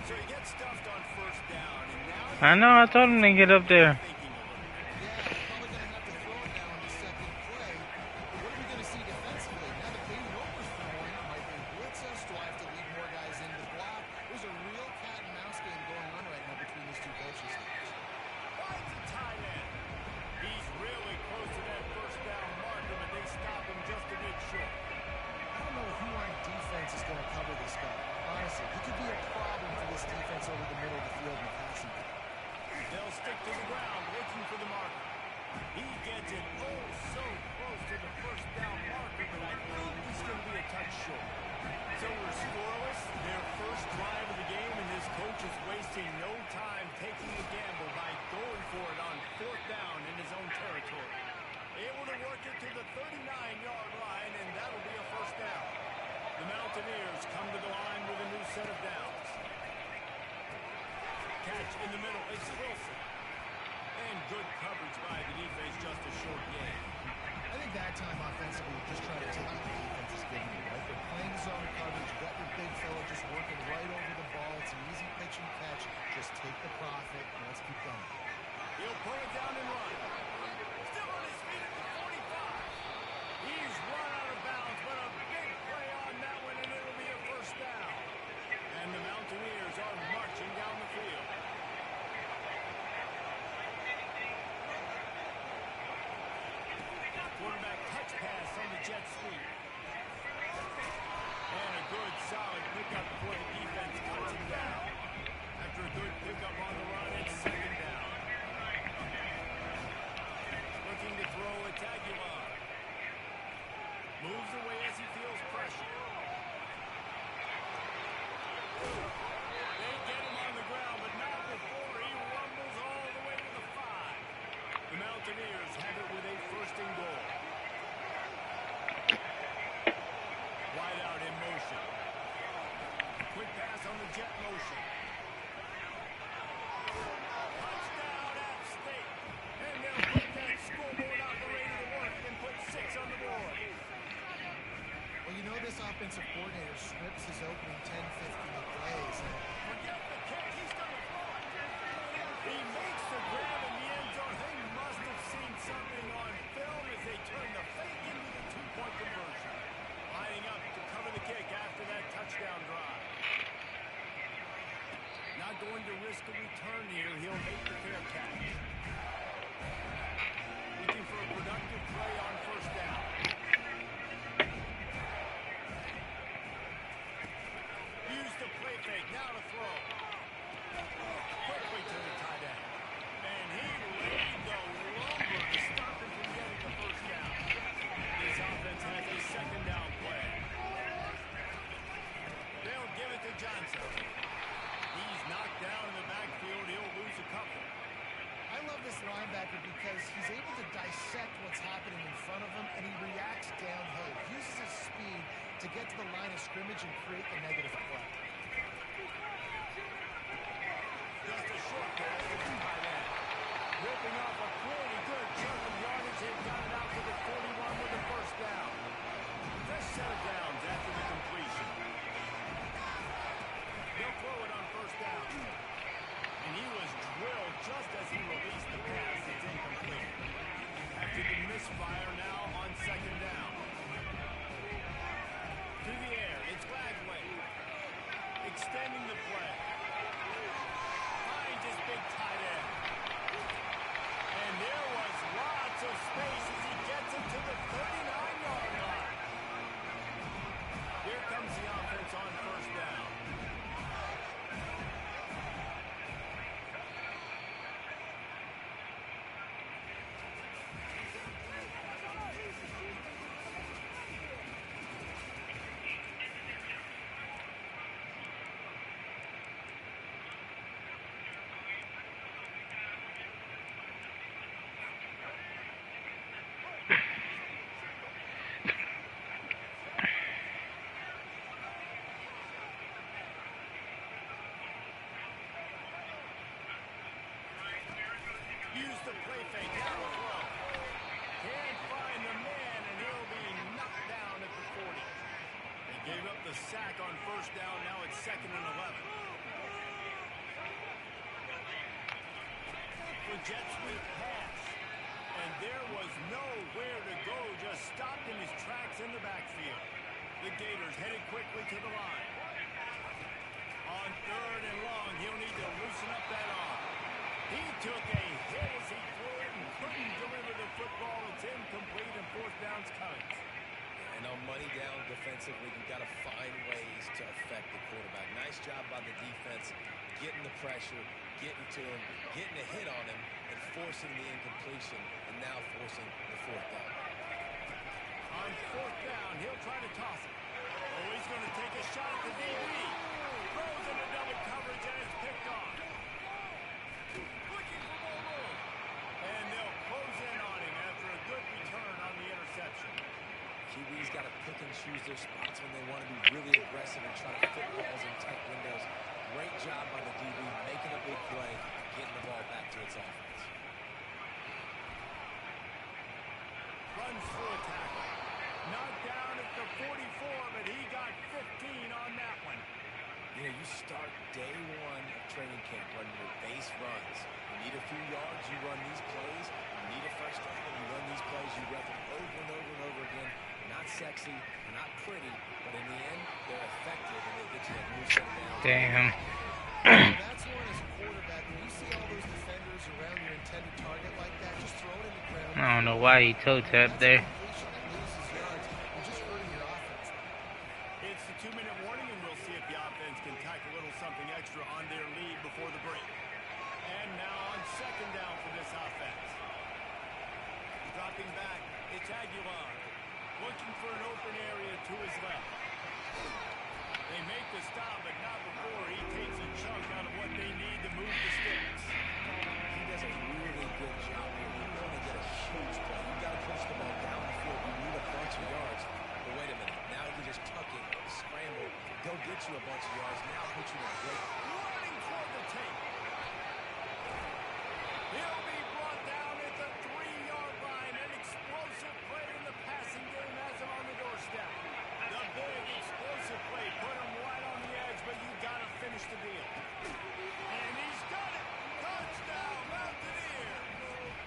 So he gets stuffed on first down, and now I know, I told him to get up there. thinking a little bit. Yeah, they're probably going to have to throw it now on the second play. But what are we going to see defensively? Now that Bailey Roper's throwing, might they blitz us? Do I have to leave more guys in to block? There's a real cat and mouse game going on right now between these two coaches. Finds a tight end. He's really close to that first down marker, but they stop him just a bit short. I don't know who on defense is going to cover this guy. Honestly, he could be a problem for this defense over the middle of the field in the passing game. They'll stick to the ground, looking for the marker. He gets it so close to the first down marker, but I think he's going to be a touch short. So we're scoreless, their first drive of the game, and this coach is wasting no time taking a gamble by going for it on fourth down in his own territory. Able to work it to the 39-yard line, and that'll be a first down. The Mountaineers come to the line with a new set of downs. Catch in the middle, it's Wilson. And good coverage by the defense, just a short gain. I think that time offensively, we're just trying to take what the defense is giving you, right? They're playing zone coverage. You got your big fella just working right over the ball. It's an easy pitch and catch. Just take the profit, and let's keep going. He'll pull it down and run. Still on his feet at the 45. He's run out of bounds, but a big play on that one, and it'll be a first down. And the Mountaineers are marching down the field. Quarterback touch pass on the jet sweep. And a good, solid pickup before the defense cuts him down. After a good pickup on the run, it's second down. Looking to throw at Aguilar. Moves away as he feels pressure. They get him on the ground, but not before he rumbles all the way to the 5. The Mountaineers have it with a first and goal. Wide out in motion. Quick pass on the jet motion. Touchdown App State. And they'll put that scoreboard out the ready to work and put 6 on the board. Well, you know this offensive coordinator scripts his opening 10-15 plays. Forget the kick. He's going to throw it. He makes the grab in the end zone. They must have seen something on film as they turn the fake into the two-point conversion. Lining up to cover the kick after that touchdown drive. Not going to risk a return here. He'll make the fair catch. Looking for a productive play on first down. Use the play fake. Now to throw. Quickly to the tight end. And he laid the lumber to stop him from getting the first down. This offense has a second down play. They'll give it to Johnson. He's knocked down in the backfield. He'll lose a couple. I love this linebacker because he's able to dissect what's happening in front of him, and he reacts downhill. He uses his speed to get to the line of scrimmage and create the negative play. Just a short pass to the tight end. Ripping off a pretty good chunk of yardage. They've got it out to the 41 with the first down. Fresh set of downs after the completion. They'll throw it on first down. And he was drilled just as he released the pass. It's incomplete. After the misfire now on second down. To the air, it's Bagley. Extending the play. Finds his big tight end. And there was lots of space as he gets it to the 39-yard line. Here comes the offense on first down. Use the play fake. Now to throw. Can't find the man, and he'll be knocked down at the 40. They gave up the sack on first down. Now it's second and 11. jet sweep pass. And there was nowhere to go, just stopped in his tracks in the backfield. The Gators headed quickly to the line. On 3rd and long, he'll need to loosen up that arm. He took a hit as he threw it and couldn't deliver the football. It's incomplete and 4th down's coming. And on money down defensively, you've got to find ways to affect the quarterback. Nice job by the defense, getting the pressure, getting to him, getting a hit on him, and forcing the incompletion, and now forcing the 4th down. On 4th down, he'll try to toss it. Oh, he's going to take a shot at the DB. Throws into double coverage, and it's picked off. Looking for more room. And they'll close in on him after a good return on the interception. QB's got to pick and choose their spots when they want to be really aggressive and try to fit balls in tight windows. Great job by the DB, making a big play, getting the ball back to its offense. Runs through a tackle. Knocked down at the 44, but he got 15 on that one. You know, you start day one of training camp running your base runs. You need a few yards, you run these plays. You need a first down, you run these plays. You rep them over and over and over again. They're not sexy, they're not pretty, but in the end, they're effective and they get you that new set down. Damn. That's one as a quarterback. When you see all those defenders around your intended target like that, just throw it in the ground. I don't know why he toe tapped there. It's the 2-minute warning, and we'll see if the offense can tack a little something extra on their lead before the break. And now on 2nd down for this offense. Dropping back, it's Aguilar. Looking for an open area to his left. They make the stop, but not before he takes a chunk out of what they need to move the sticks. He does a really good job here. You want to get a huge play. You've got to push the ball down the field. You need a bunch of yards. But wait a minute. Now you just tuck it, scramble, go get you a bunch of yards. Now put you in a great... Running toward the tape. He'll be brought down at the 3-yard line. An explosive play in the passing game has him on the doorstep. The big explosive play put him right on the edge, but you got to finish the deal. And he's got it. Touchdown, Mountaineers.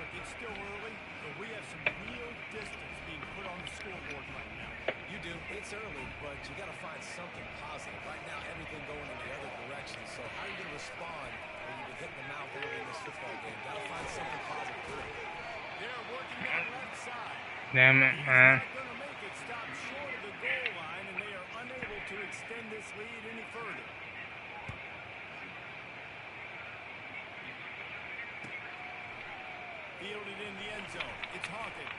Look, it's still early, but we have some real distance being put on the scoreboard right now. You do. It's early, but you got to find something positive. Right now, everything going in the other direction. So how are you going to respond when you've been hitting the mouth early in this football game? Got to find something positive to it. They're working that left side. Damn it, man. He's not going to make it stop short of the goal line, and they are unable to extend this lead any further. Fielded in the end zone. It's Hawkins.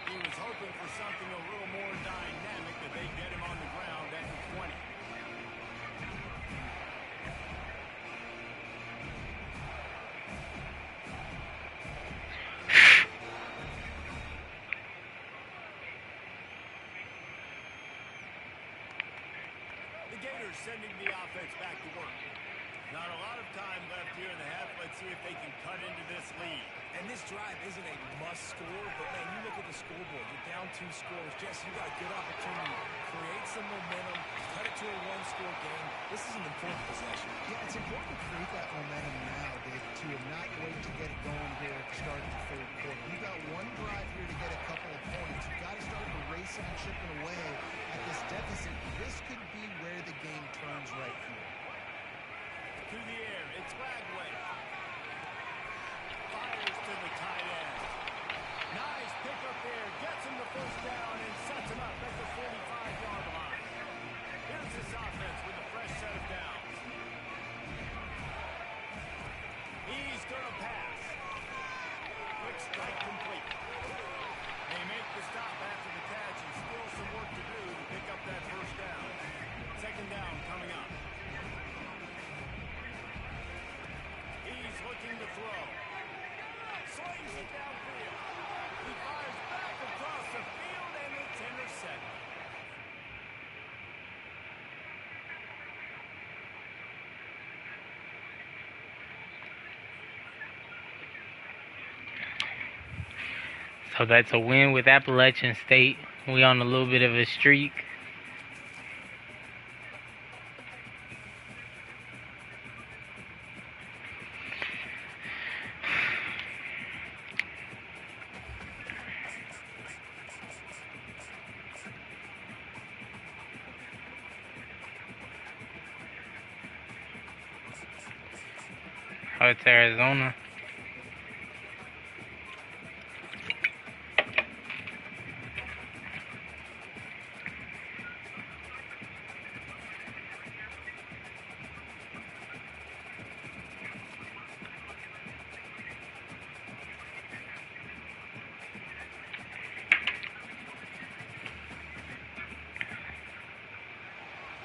He was hoping for something a little more dynamic, but they get him on the ground at the 20. The Gators sending the offense back to work. Not a lot of time left here in the half. Let's see if they can cut into this lead. And this drive isn't a must score, but man, you look at the scoreboard. You're down 2 scores. Jesse, you got a good opportunity to create some momentum, cut it to a 1-score game. This is an important possession. Yeah, it's important to create that momentum now, to not wait to get it going here at the start of the 3rd quarter. You've got one drive here to get a couple of points. You've got to start erasing and chipping away at this deficit. This could be where the game turns right here. To the air, it's Bagway. Fires to the tight end. Nice pickup there, gets him the 1st down and sets him up at the 45-yard line. Here's this offense with a fresh set of downs. He's going to pass. Quick strike complete. They make the stop after the catch and still some work to do to pick up that 1st down. 2nd down coming up. He's looking to throw. Slings it downfield. He fires back across the field, and it's intercepted. So that's a win with Appalachian State. We on a little bit of a streak. Oh, it's Arizona.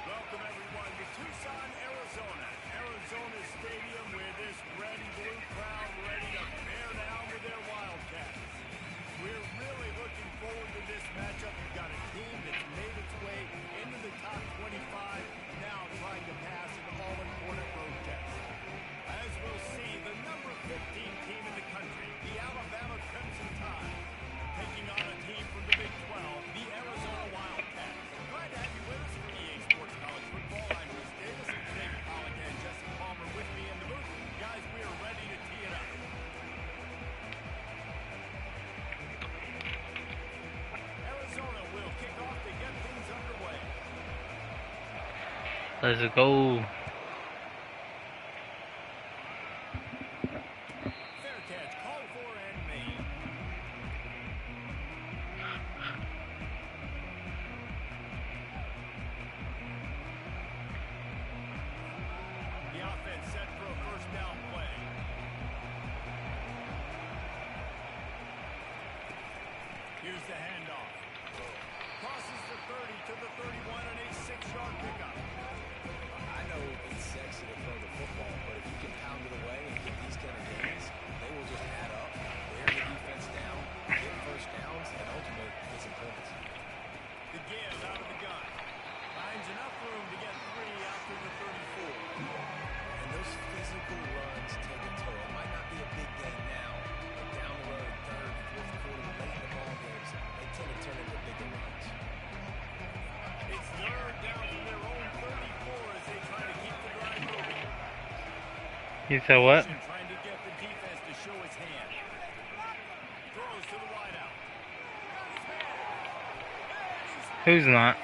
Welcome everyone to Tucson, Arizona. Arizona Stadium with this red and blue crowd ready to bear down with their Wildcats. We're really looking forward to this matchup. You've got a team that's made its way into the top 25, now trying to pass an all-important road test. As we'll see, the number 15 team in the country, the Alabama Crimson Tide, taking on a team from the Big 12, the Arizona Wildcats. Glad to have you with us for EA Sports College Football. I'm Bruce Davis, David Pollock and Jesse Palmer with me in the booth. Guys, we are ready to tee it up. Arizona will kick off to get things underway. Let's go. Fair catch, called for and made. The offense set for a first down play. Here's the handoff. Crosses the 30 to the 31 and a 6-yard pickup. I know it's sexy to throw the football, but if you can pound it away and get these kind of gains, they will just add up, wear the defense down, get first downs, and ultimately get some points. The give out of the gun. Finds enough room to get 3 after the 34. And those physical runs take a toll. It might not be a big game now, but down the road, third, fourth quarter, late in the ball games, they tend to turn into bigger runs. It's third down from their own 34 as they try to keep the drive moving. You said what? Trying to get the defense to show his hand. Throws to the wideout. Who's not?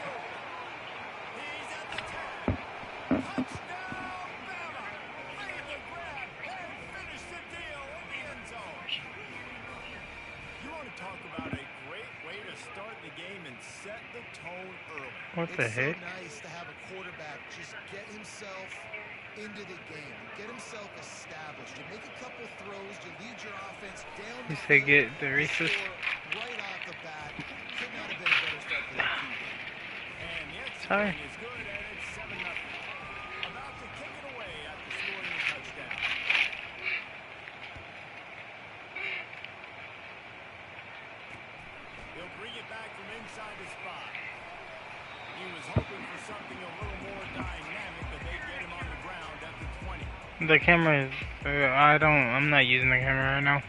He's at the 10. Touchdown, Bama. Made the grab and finished the deal in the end zone. You want to talk about a great way to start the game and set the tone early. What the It's heck? so nice to have a quarterback just get himself into the game, get himself established. You make a couple throws, you lead your offense down. You the say field, get the you Reese's? score right off the bat. Could not have been a better start for that QB. And the extra Sorry. point is good, and it's 7-0. About to kick it away after scoring a touchdown. He'll bring it back from inside the spot. He was hoping for something a little more dynamic, but they get him on the ground at the 20. The camera is. I'm not using the camera right now.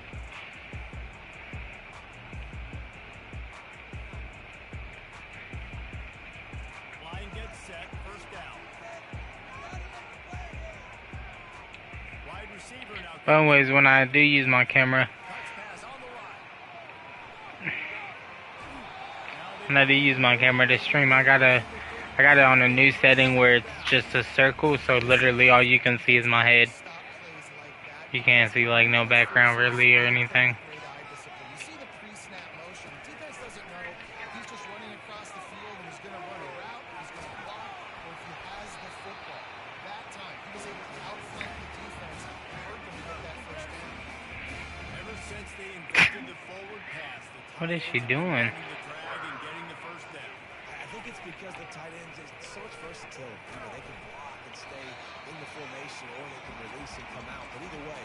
Line gets set, first down. Wide receiver now. But anyways, when I do use my camera, Touch pass on the line. when I do use my camera to stream, I got it on a new setting where it's just a circle, so literally all you can see is my head. Stop plays like that. You can't see like no background really or anything. Great eye discipline. You see the pre-snap motion. The defense doesn't know if he's just running across the field and he's going to run a route, he's going to block, or if he has the football. That time, he was able to outflank the defense and hurt them to get that first down. Ever since they invented the forward pass, the What is tight she ends doing? are the drag and getting the first down. I think it's because the tight ends is so much versatility. You know, they can block and stay in the formation, or they can release and come out. But either way,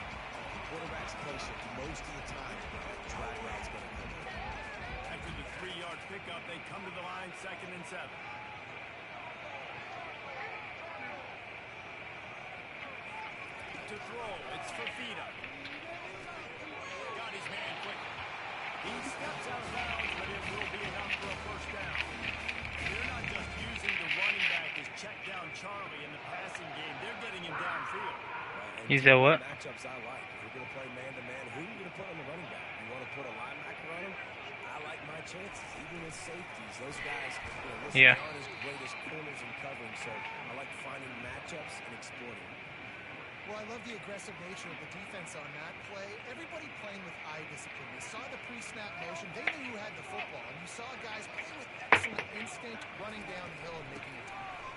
the quarterback's patient most of the time. Drag route's going to come in. After the 3-yard pickup, they come to the line, 2nd and 7. To throw, it's Fafita. Got his man quick. He steps out of bounds, but it will be enough for a first down. They're not just using the running back as check down Charlie in the passing game. They're getting him downfield. Right? And You said what? Matchups I like. If you're going to play man-to-man, who are you going to put on the running back? You want to put a linebacker on him? I like my chances, even with safeties. Those guys, listen, Yeah. aren't as great as corners and covering, so I like finding matchups and exploiting them. Well, I love the aggressive nature of the defense on that play. Everybody playing with eye discipline. They saw the pre-snap motion. They knew who had the football. And you saw guys play with excellent instinct, running downhill and making a tackle.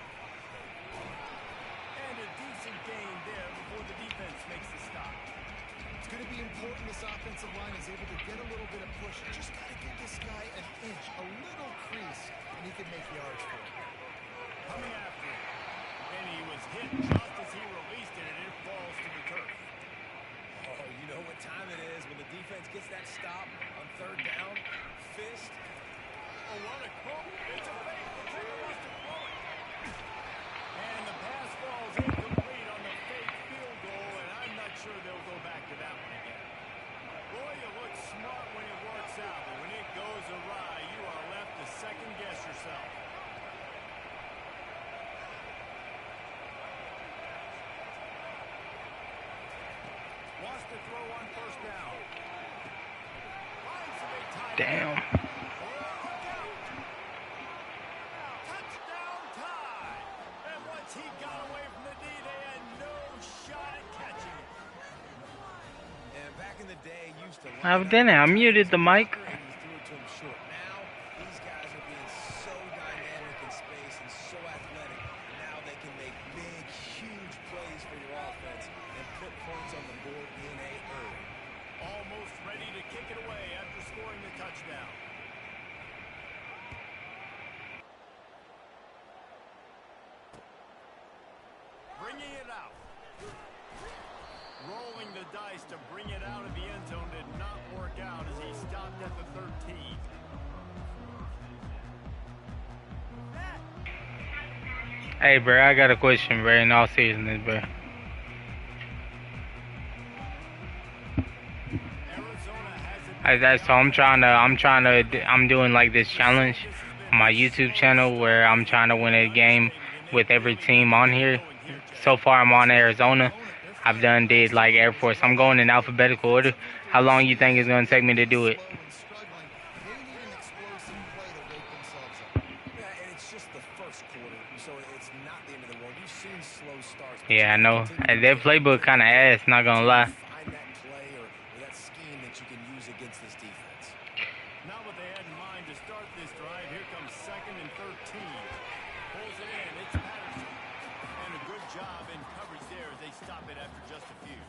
And a decent gain there before the defense makes the stop. It's going to be important this offensive line is able to get a little bit of push. You just got to give this guy an inch, a little crease, and he can make yards for it. Coming after him. And he was hit just as he released it, and it falls to the turf. Oh, you know what time it is when the defense gets that stop on third down. Fist. Oh, what a call. It's a fake. The kicker wants to throw it. And the pass falls incomplete on the fake field goal, and I'm not sure they'll go back to that one again. Boy, you look smart when it works out, but when it goes awry, you are left to second-guess yourself. Wants to throw on first down. Finds the big tight end. Damn. Oh, look out. Touchdown tie. And once he got away from the D, they had no shot at catching it. And back in the day, used to Then I muted the mic. He threw it to him short. Now, these guys are being so dynamic in space and so athletic. Now they can make big, huge plays for your offense and put points on the board in a hurry. Almost ready to kick it away after scoring the touchdown. Bringing it out. Rolling the dice to bring it out of the end zone did not work out as he stopped at the 13. Hey, bro, I got a question, bro. In all seriousness, bro. So I'm doing like this challenge on my YouTube channel where I'm trying to win a game with every team on here. So far, I'm on Arizona. I've did like Air Force. I'm going in alphabetical order. How long you think it's gonna take me to do it? Yeah, I know. Their playbook kind of ass, not gonna lie. Find that play or that scheme that you can use against this defense. Not what they had in mind to start this drive. Here comes 2nd and 13. Pulls it in. It's Patterson. And a good job in coverage there as they stop it after just a few.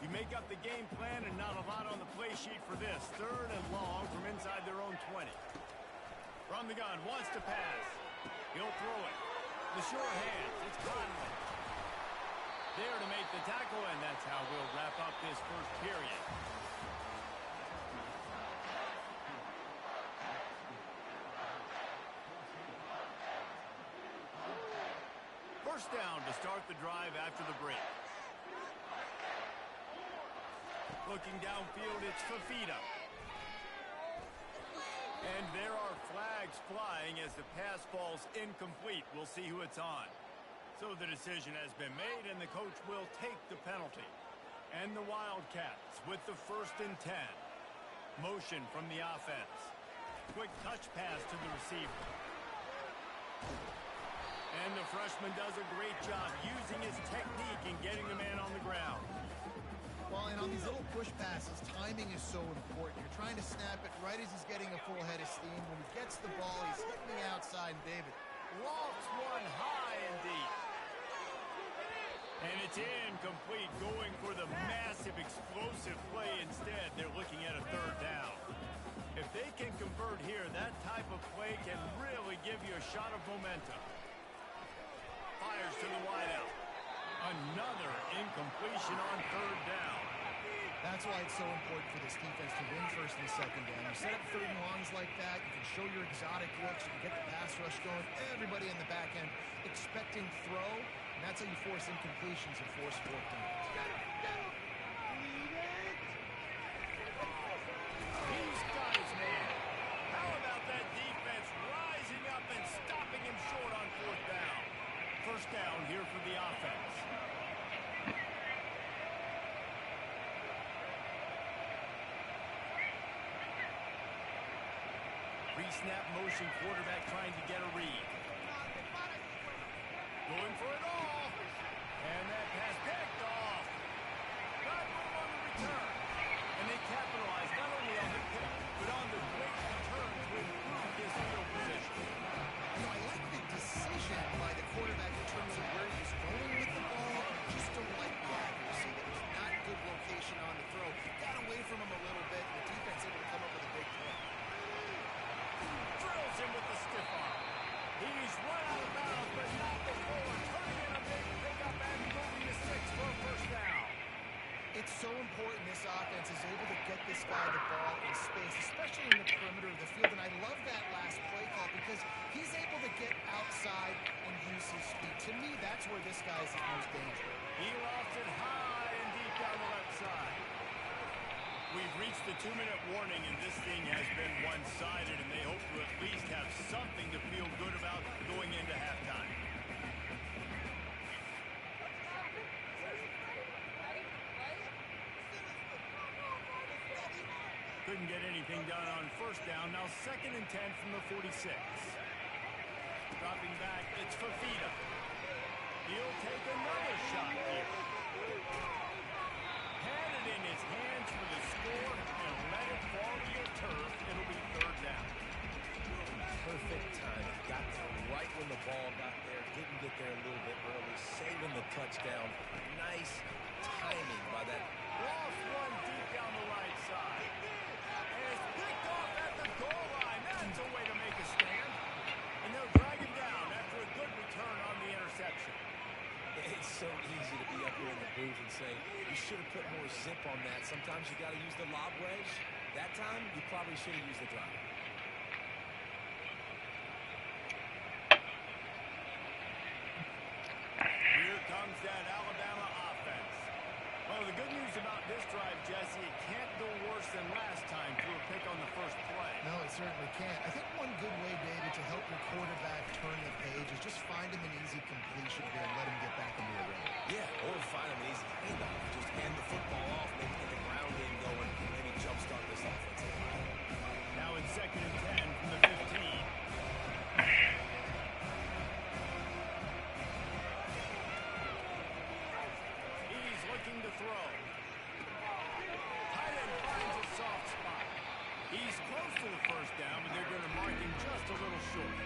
You make up the game plan and not a lot on the play sheet for this. 3rd and long from inside their own 20. From the gun, wants to pass. He'll throw it. The short hands. It's Conley. There to make the tackle, and that's how we'll wrap up this first period. First down to start the drive after the break. Looking downfield, it's Fafita. And there are flags flying as the pass falls incomplete. We'll see who it's on. So the decision has been made, and the coach will take the penalty. And the Wildcats with the 1st and 10. Motion from the offense. Quick touch pass to the receiver. And the freshman does a great job using his technique and getting the man on the ground. Well, and on these little push passes, timing is so important. You're trying to snap it right as he's getting a full head of steam. When he gets the ball, he's hitting the outside, and David Lofts one high and deep. And it's incomplete, going for the massive explosive play instead. They're looking at a 3rd down. If they can convert here, that type of play can really give you a shot of momentum. Fires to the wideout. Another incompletion on 3rd down. That's why it's so important for this defense to win 1st and 2nd down. You set up 3rd and longs like that, you can show your exotic looks, you can get the pass rush going, everybody in the back end expecting throw, and that's how you force incompletions and force 4th downs. He's got his man. How about that defense rising up and stopping him short on 4th down? First down here for the offense. Pre-snap motion, quarterback trying to get a read. Going for it all. it's so important this offense is able to get this guy the ball in space, especially in the perimeter of the field. And I love that last play call because he's able to get outside and use his speed. To me, that's where this guy is his most dangerous. He lost it high and deep down the left side. We've reached the 2-minute warning, and this thing has been one-sided, and they hope to at least have something to feel good about going into halftime. Couldn't get anything done on first down. Now 2nd and 10 from the 46. Dropping back, it's Fafita. He'll take another shot here. Had it in his hands for the score and let it fall to the turf. It'll be 3rd down. Perfect time. Got there right when the ball got there. Didn't get there a little bit early. Saving the touchdown. Nice timing by that. Lost one deep down the right side. And it's picked off at the goal line. That's a way to make a stand. And they'll drag him down after a good return on the interception. It's so easy to be up here in the booth and say, you should have put more zip on that. Sometimes you got to use the lob wedge. That time, you probably should have used the drive. Here comes that Alabama offense. Well, the good news about this drive, Jesse, it can't go worse than last time through a pick on the first play. No, it certainly can't. I think one good way, David, to help your quarterback turn the page is just find him an easy completion here and let him get back into the run. Yeah, or find him an easy handoff. Just hand the football off, maybe get the ground game going, maybe jumpstart this offensive line. Now in 2nd and 10 from the 15. He's looking to throw. Tight end finds a soft spot. He's close to the first down, but they're going to mark him just a little short.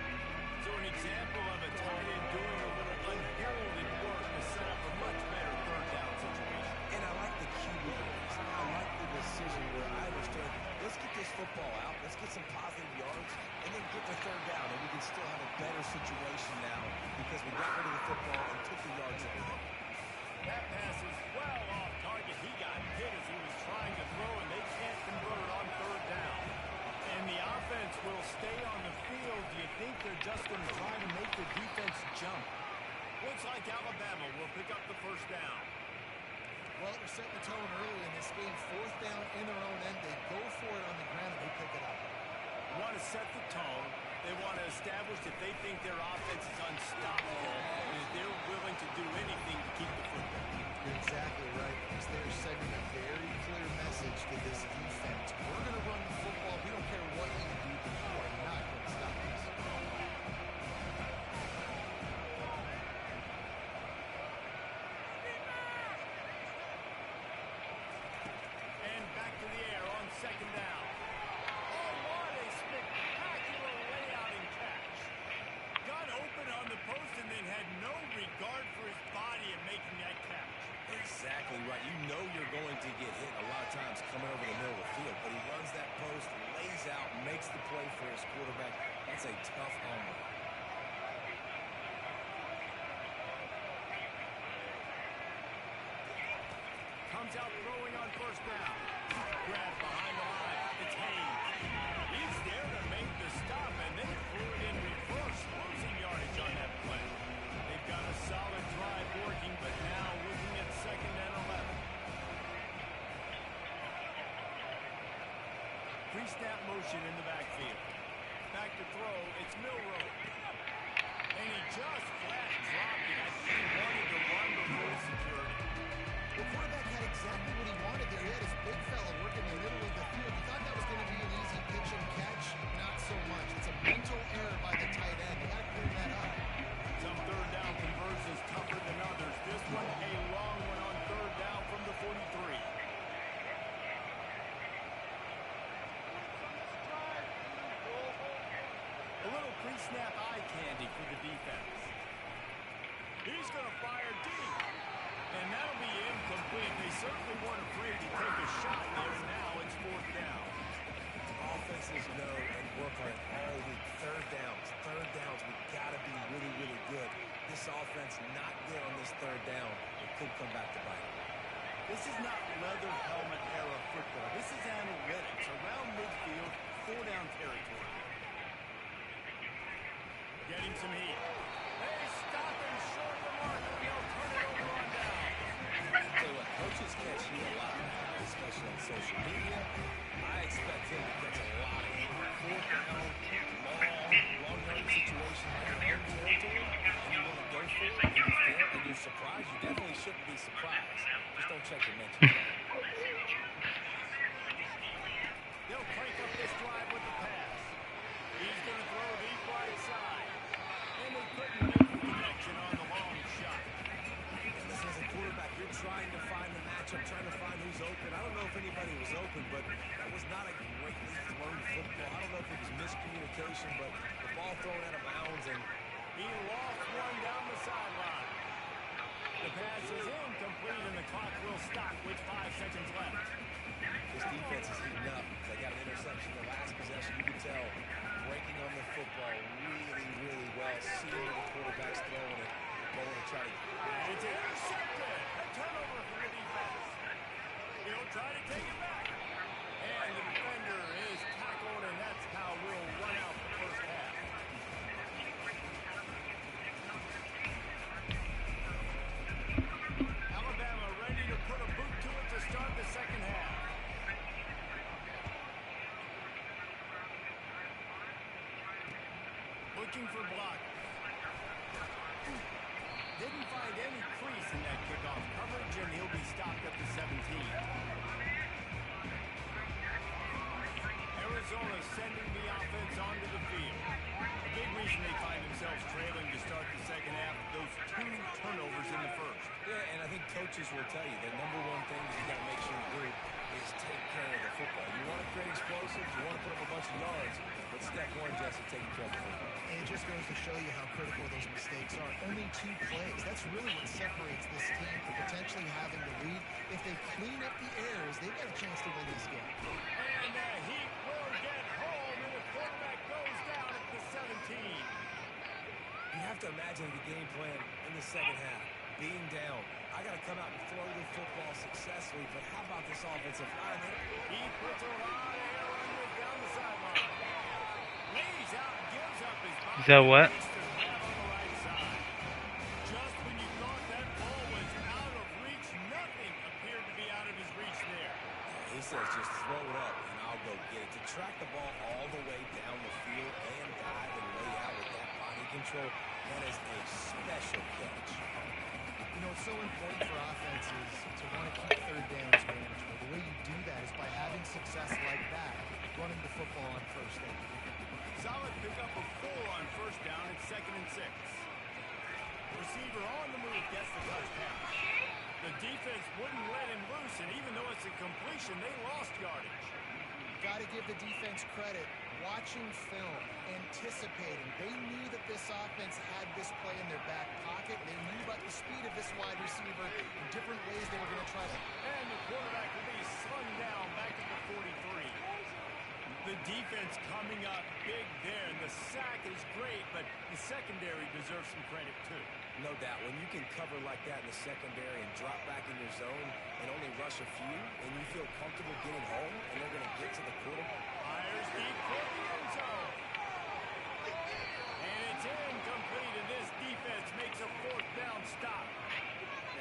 So an example of a tight end doing a little unheralded work to set up a much better 3rd down situation. And I like the cue with this. I like the decision where I understand, let's get this football out, let's get some positive yards, and then get the 3rd down, and we can still have a better situation now because we got rid of the football and took the yards that we had. That pass is well off target. He got hit as he was trying to throw, and they can't convert it on 3rd down. And the offense will stay on the field. Do you think they're just going to try to make the defense jump? Looks like Alabama will pick up the first down. Well, they're setting the tone early in this game. 4th down in their own end. They go for it on the ground, and they pick it up. They want to set the tone. They want to establish that they think their offense is unstoppable and that they're willing to do anything to keep the football. You're exactly right, because they're sending a very clear message to this defense. We're going to run the football. We don't care what you do, but you are not going to stop us. And back to the air on 2nd down. Oh, what a spectacular layout and catch. Got open on the post and then had no regard for his body in making that catch. Exactly right. You know you're going to get hit a lot of times coming over the middle of the field, but he runs that post, lays out, makes the play for his quarterback. That's a tough homer. Comes out throwing on 1st down. Grab behind the line. It's Haynes. He's there to make the stop, and they threw it in reverse, losing yardage on that play. They've got a solid drive working, but now looking at 2nd and 11. Pre-snap motion in the backfield. Back to throw. It's Milroe. And he just flat dropped it. I think he wanted to run before security. The quarterback had exactly what he wanted there. He had his big fella working in the middle of the field. He thought that was going to be an easy pitch and catch. Not so much. It's a mental error by the tight end. They got to clean that up. Some 3rd down conversions tougher than others. This one a long one on 3rd down from the 43. A little pre-snap eye candy for the defense. He's going to fire deep. And that'll be incomplete. They certainly weren't afraid to take a shot there, and now it's 4th down. Offenses know and work on it all week. 3rd downs. We've got to be really, really good. This offense not good on this 3rd down. It could come back to bite. This is not leather helmet era football. This is analytics around midfield, 4-down territory. Getting some heat. They stop him short of the mark, and they'll turn it over on down. So what, coaches catch heat a lot, especially on social media. I expect him to catch a lot of heat. 4th down, long yardage situation in your own territory, and you want to go for it, and you fail, and you're surprised. You definitely shouldn't be surprised. Just don't check your mental. They'll crank up this drive with the pass. He's going to throw deep right side. And they couldn't make the connection on the long shot. And this is a quarterback. You're trying to find the matchup, trying to find who's open. I don't know if anybody was open, but that was not a greatly thrown football. I don't know if it was miscommunication, but the ball thrown out of bounds, and He lost one down the sideline. The pass is incomplete, and the clock will stop with 5 seconds left. this defense is heating up. They got an interception the last possession. You can tell breaking on the football really, really well. Seeing where the quarterback's throwing it, going to try to. And it's intercepted. A turnover for the defense. He'll try to take it back. And the defender is tackled, and that's how we'll run out the first half. Alabama ready to put a boot to it to start the second half. Looking for block. Didn't find any crease in that kickoff coverage, and he'll be stopped at the 17. Arizona sending the offense onto the field. A big reason they find themselves trailing to start the second half, those 2 turnovers in the first. Yeah, and I think coaches will tell you the number one thing that you got to make sure you do is take care of the football. You want to create explosives, you want to put up a bunch of yards, but step one, Jesse, taking care of the football. And it just goes to show you how critical those mistakes are. Only 2 plays. That's really what separates this team from potentially having the lead. If they clean up the errors, they've got a chance to win this game. And the Heat will get home, and the quarterback goes down at the 17. You have to imagine the game plan in the second half. Being down, I got to come out and throw the football successfully, but how about this offensive line? He puts a lot of air under it down the sideline. Lays out and gives up his body. Is that what? Gets the grab on the right side. Just when you thought that ball was out of reach, nothing appeared to be out of his reach there. He says just throw it up and I'll go get it. To track the ball all the way down the field and dive and lay out with that body control, that is a special catch. You know, it's so important for offenses to want to keep third downs manageable. The way you do that is by having success like that, running the football on first down. Solid pickup of 4 on first down at 2nd and 6. Receiver on the move gets the touchdown. The defense wouldn't let him loose, and even though it's a completion, they lost yardage. Got to give the defense credit. Watching film, anticipating. They knew that this offense had this play in their back pocket. They knew about the speed of this wide receiver in different ways they were going to try to. And the quarterback will be slung down back at the 43. The defense coming up big there, and the sack is great, but the secondary deserves some credit too. No doubt, when you can cover like that in the secondary and drop back in your zone and only rush a few, and you feel comfortable getting home, and they're going to get to the quarterback. Fires deep for the end zone. And it's incomplete, and this defense makes a 4th down stop.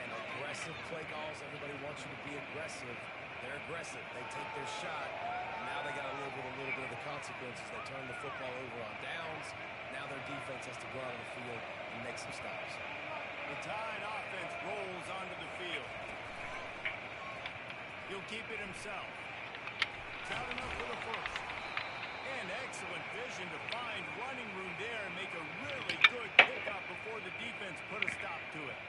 And aggressive play calls, everybody wants you to be aggressive. They're aggressive. They take their shot. Now they got to live with a little bit of the consequences. They turn the football over on downs. Now their defense has to go out on the field and make some stops. The Tide offense rolls onto the field. He'll keep it himself. Out enough for the first. And excellent vision to find running room there and make a really good pickup before the defense put a stop to it.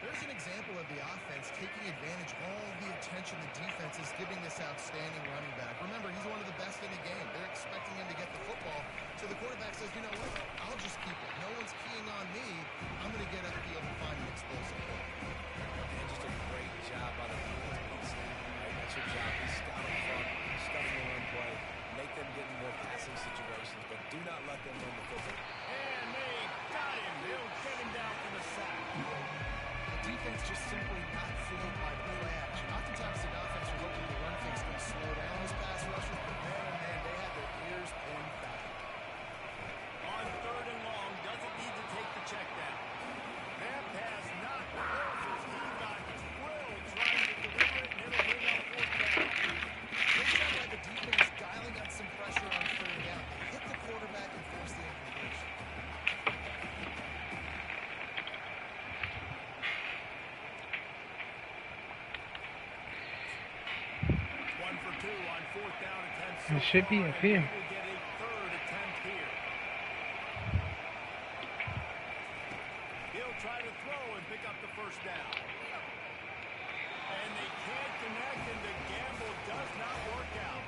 There's an example of the offense taking advantage of all the attention the defense is giving this outstanding running back. Remember, he's one of the best in the game. They're expecting him to get the football. So the quarterback says, you know what, I'll just keep it. No one's keying on me. I'm going to get upfield and find an explosive play. And just a great job by the defense. That's your job. Be scout up front, study the run play, make them get in more passing situations, but do not let them run the football. And they got him. They'll get him down for the sack. The defense just simply not fooled by the play action. It should be up here. He will get a third attempt here. He'll try to throw and pick up the first down. And they can't connect, and the gamble does not work out.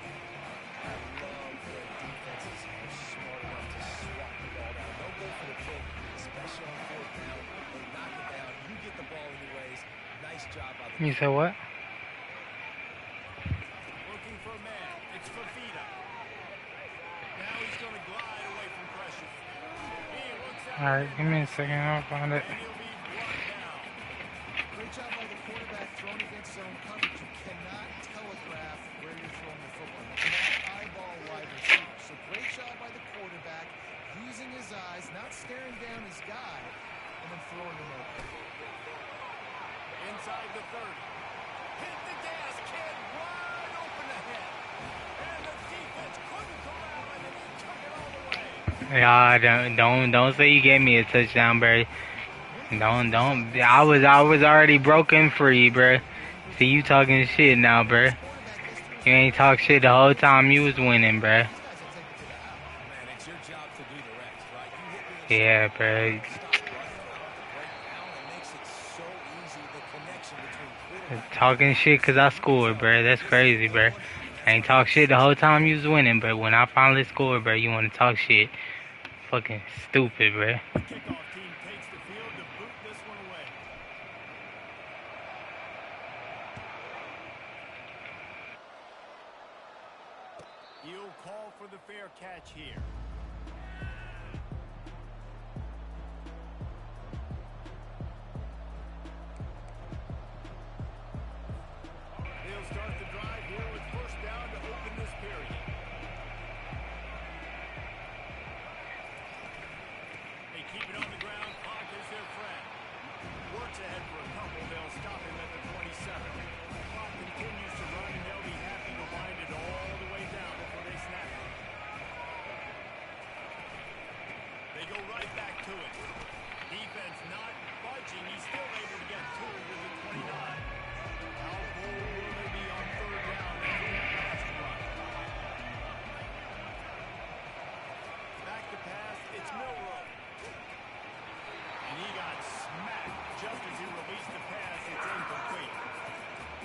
I love when defenses are smart enough to swat the ball down. Don't go for the pick, especially on fourth down. They knock it down. You get the ball anyways. Nice job by the You said what? Looking for a man. It's Fafita. Now he's going to glide away from pressure. He looks out. Alright, give me a second, I'll find it. And he'll be brought down. Great job by the quarterback throwing against zone coverage. You cannot telegraph where you're throwing the football. You cannot eyeball wide receiver. So great job by the quarterback using his eyes, not staring down his guy, and then throwing him open. Inside the 30. Hit the gas, kid. Wide open ahead. And the defense couldn't corral it, and he took it all the way. Yeah, don't say you gave me a touchdown, bro. Don't. I was already broken free, bro. See you talking shit now, bro. You ain't talk shit the whole time you was winning, bro. man. It's your job to do the rest, right? You hit me in Yeah, bro. stop running, break down, it makes it so easy. The connection between quarterback Talking shit cause I scored, bro. That's crazy, bro. I ain't talk shit the whole time you was winning, but when I finally scored, bro, you wanna talk shit. Fucking stupid, bro. Kickoff team takes the field to boot this one away. He'll call for the fair catch here. They'll start the drive here with first down to open this period. They keep it on the ground. Clock is their friend. Works ahead for a couple. They'll stop him at the 27. Clock continues to run, and they'll be happy to wind it all the way down before they snap it. They go right back to it. Defense not budging. He's still able to get to it with the 29. How bold will they be on third down after that last run? Back to pass. It's Milrow. And he got smacked just as he released the pass. It's incomplete.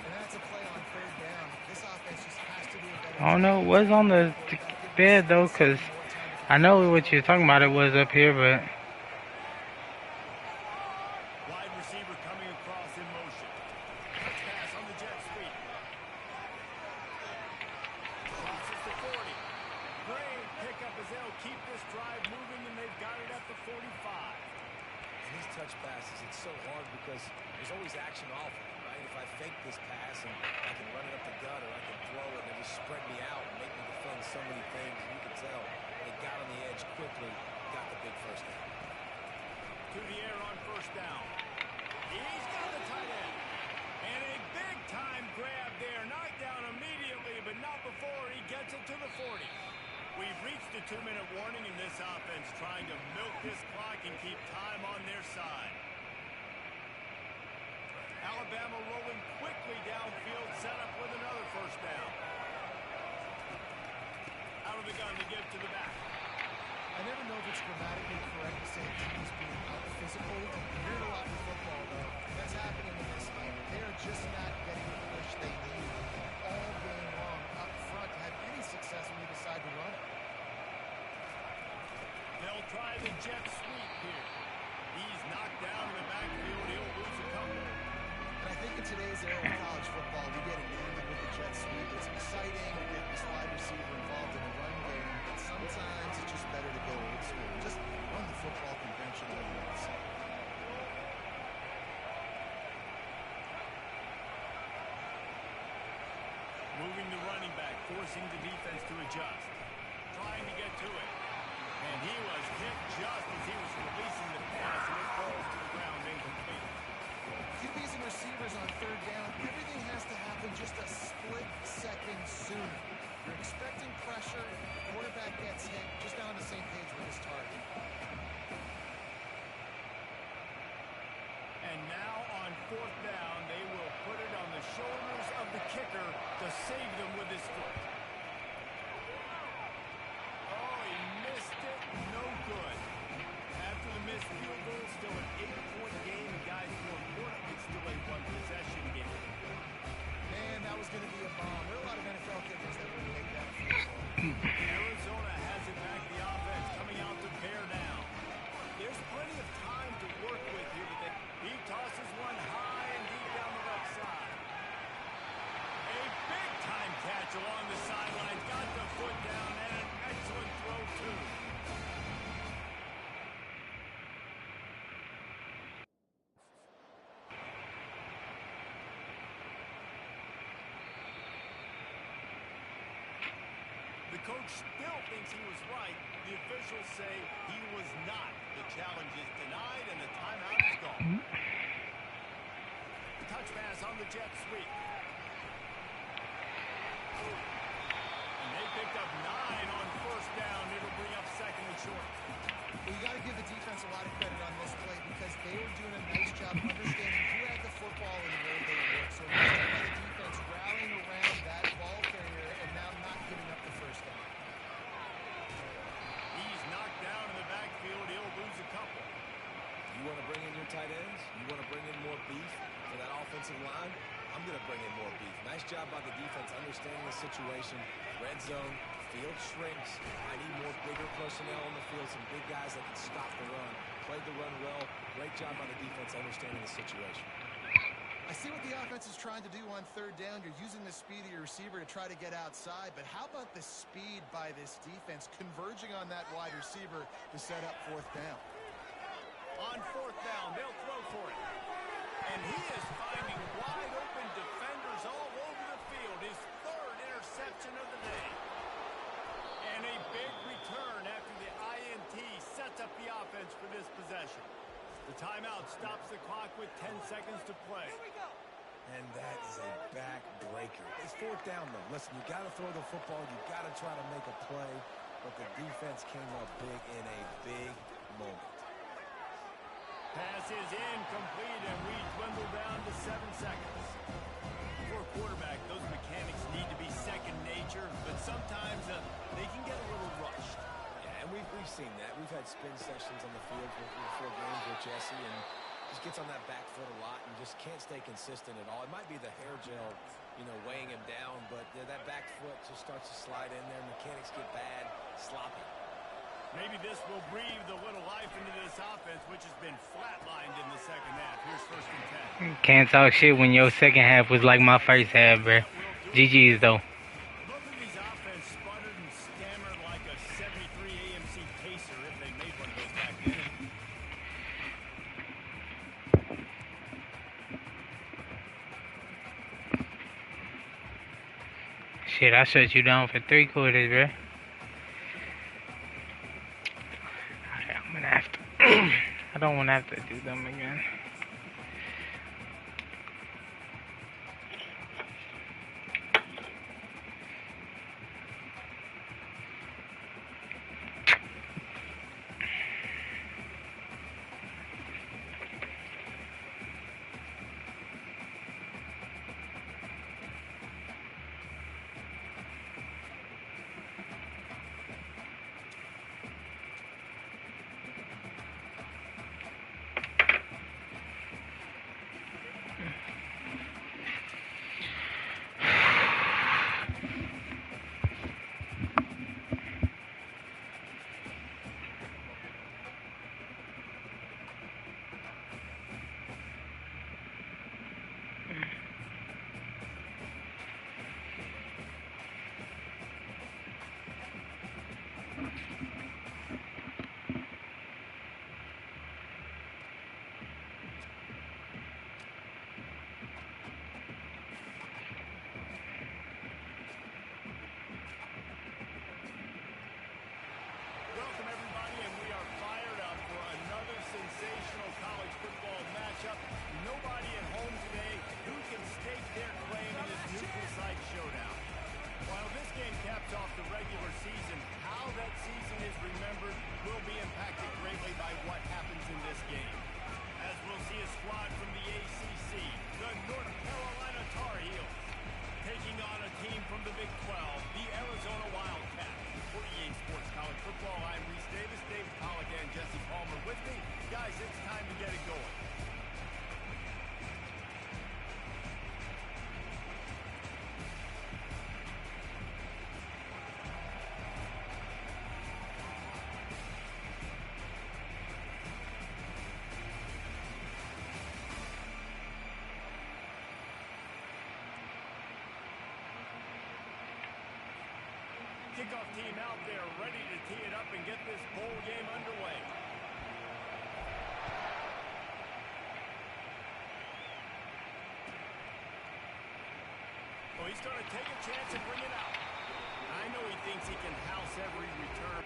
And that's a play on third down. This offense just has to do a better I don't know, it was on the bed though, cause I know what you're talking about. It was up here, but Wide receiver coming across in motion. Touch pass on the jet sweep. Crosses the 40. Great pickup as they'll keep this drive moving, and they've got it at the 45. these touch passes, it's so hard because there's always action off of it, right? If I fake this pass and I can run it up the gut or I can throw it and they just spread me out and make me defend so many things, you can tell they got on the edge quickly, got the big first down. To the air on first down. He's got the tight end. And a big-time grab there. Knocked down immediately, but not before he gets it to the 40. We've reached the 2-minute warning, and this offense trying to milk this clock and keep time on their side. Alabama rolling quickly downfield, set up with another first down. Out of the gun to give to the back. I never know if it's grammatically correct to say teams being out physical. You hear it a lot in football, though. That's happening in this game. They are just not getting the push they need all game long up front to have any success when you decide to run it. They'll try the jet sweep here. He's knocked down in the backfield. He'll lose a couple. And I think in today's era of college football, we get enamored with the jet sweep. It's exciting to get this wide receiver involved in a run game, but sometimes it's just better to go old school. Just run the football conventional ways. Moving the running back, forcing the defense to adjust. Trying to get to it. And he was hit just as he was releasing the pass, and it falls to the ground incomplete. QBs and receivers on third down, everything has to happen just a split second sooner. You're expecting pressure, quarterback gets hit, just not on the same page with his target. And now on fourth down, they will put it on the shoulders of the kicker to save them with his foot. coach still thinks he was right. The officials say he was not. The challenge is denied, and the timeout is gone. Touch pass on the jet sweep. And they picked up 9 on first down. It'll bring up second and short. Well, you got to give the defense a lot of credit on this play because they were doing a nice job understanding who had the football and where they were. So nice job by the defense rallying around that ball carrier and now not giving up the first down. He's knocked down in the backfield. He'll lose a couple. You want to bring in your tight ends? You want to bring in more beef for that offensive line? I'm going to bring in more beef. Nice job by the defense understanding the situation. Red zone, field shrinks. I need more bigger personnel on the field, some big guys that can stop the run. Played the run well. Great job by the defense understanding the situation. I see what the offense is trying to do on third down. You're using the speed of your receiver to try to get outside, but how about the speed by this defense converging on that wide receiver to set up fourth down? On fourth down, they'll throw for it. And he is finding wide open defenders all over the field. His third interception of the day. And a big return after the INT sets up the offense for this possession. The timeout stops the clock with 10 seconds to play. And that is a back-breaker. It's fourth down, though. Listen, you got to throw the football. You got to try to make a play. But the defense came up big in a big moment. Pass is incomplete, and we dwindle down to 7 seconds. For a quarterback, those mechanics need to be second nature, but sometimes they can get a little rushed. Yeah, and we've seen that. We've had spin sessions on the field before games with Jesse, and just gets on that back foot a lot and just can't stay consistent at all. It might be the hair gel, weighing him down, but that back foot just starts to slide in there. Mechanics get bad, sloppy. Maybe this will breathe a little life into this offense, which has been flatlined in the second half. Here's first and 10. Can't talk shit when your second half was like my first half, bro. GG's though. Both of these offense sputtered and stammered like a 73 AMC Pacer if they made one of those back then. Shit, I shut you down for 3 quarters, bro. I'm gonna have to. I don't want to have to do them again. Welcome, everybody, and we are fired up for another sensational college football matchup. Nobody at home today who can stake their claim in this neutral site showdown. While this game caps off the regular season, how that season is remembered will be impacted greatly by what happens in this game. As we'll see a squad from the ACC, the North Carolina Tar Heels, taking on a team from the Big 12, the Arizona Wildcats. For EA Sports College Football, I'm Reese Davis, Dave Pollock, and Jesse Palmer with me. Guys, it's time to get it going. Kickoff team out there ready to tee it up and get this bowl game underway. Well, he's going to take a chance and bring it out. 90 know he thinks he can house every return.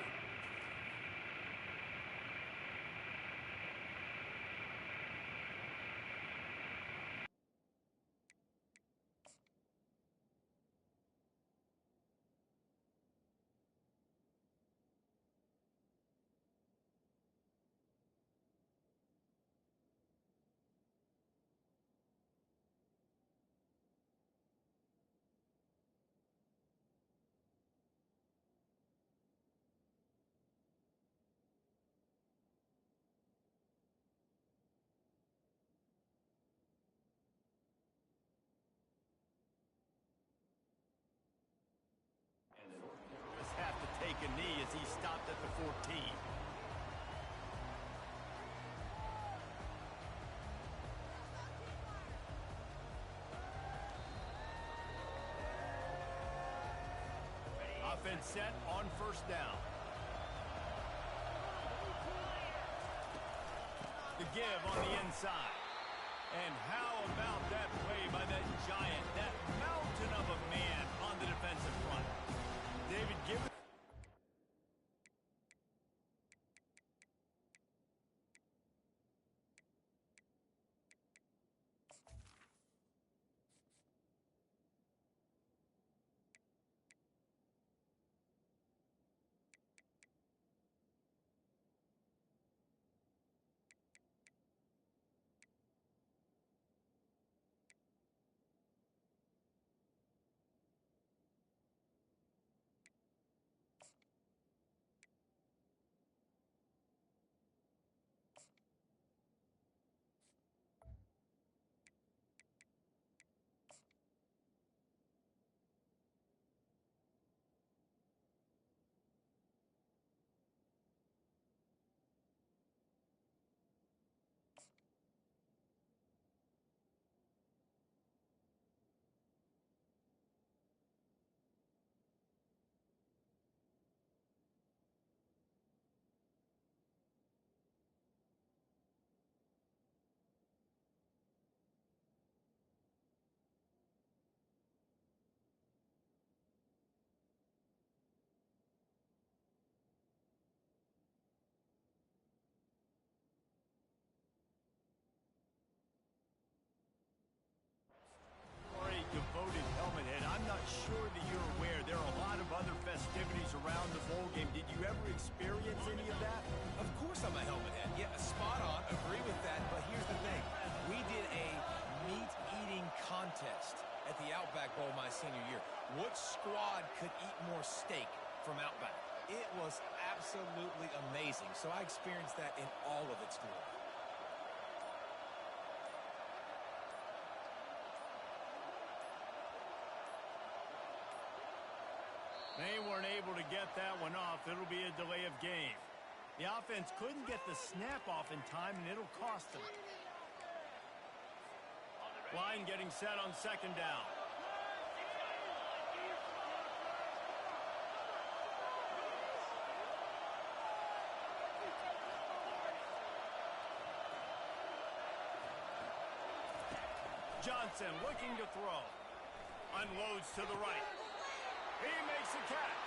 Just have to take a knee as he stopped at the 14. Offense set on first down. The give on the inside. And how about that play by that giant, that mountain of a man on the defensive front? David, give it. Devoted helmet head. I'm not sure that you're aware there are a lot of other festivities around the bowl game. Did you ever experience any of that? Of course I'm a helmet head. Yeah, spot on. Agree with that. But here's the thing. We did a meat-eating contest at the Outback Bowl my senior year. What squad could eat more steak from Outback? It was absolutely amazing. So I experienced that in all of its glory. They weren't able to get that one off. It'll be a delay of game. The offense couldn't get the snap off in time, and it'll cost them. Line getting set on second down. Johnson looking to throw. Unloads to the right. He makes a catch.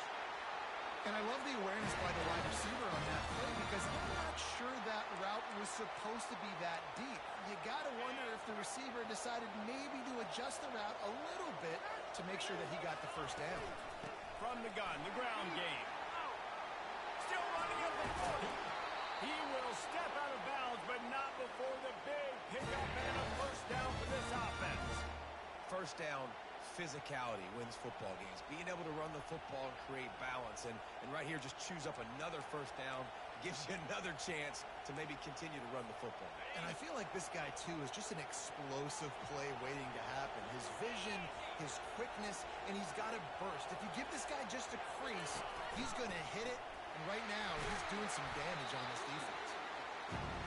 And I love the awareness by the wide receiver on that play because I'm not sure that route was supposed to be that deep. You got to wonder if the receiver decided maybe to adjust the route a little bit to make sure that he got the first down. From the gun, the ground game. Still running at the 40. He will step out of bounds, but not before the big pickup and a first down for this offense. First down. Physicality wins football games. Being able to run the football and create balance. And right here, just choose up another first down. Gives you another chance to maybe continue to run the football. And I feel like this guy, too, is just an explosive play waiting to happen. His vision, his quickness, and he's got a burst. If you give this guy just a crease, he's going to hit it. And right now, he's doing some damage on this defense.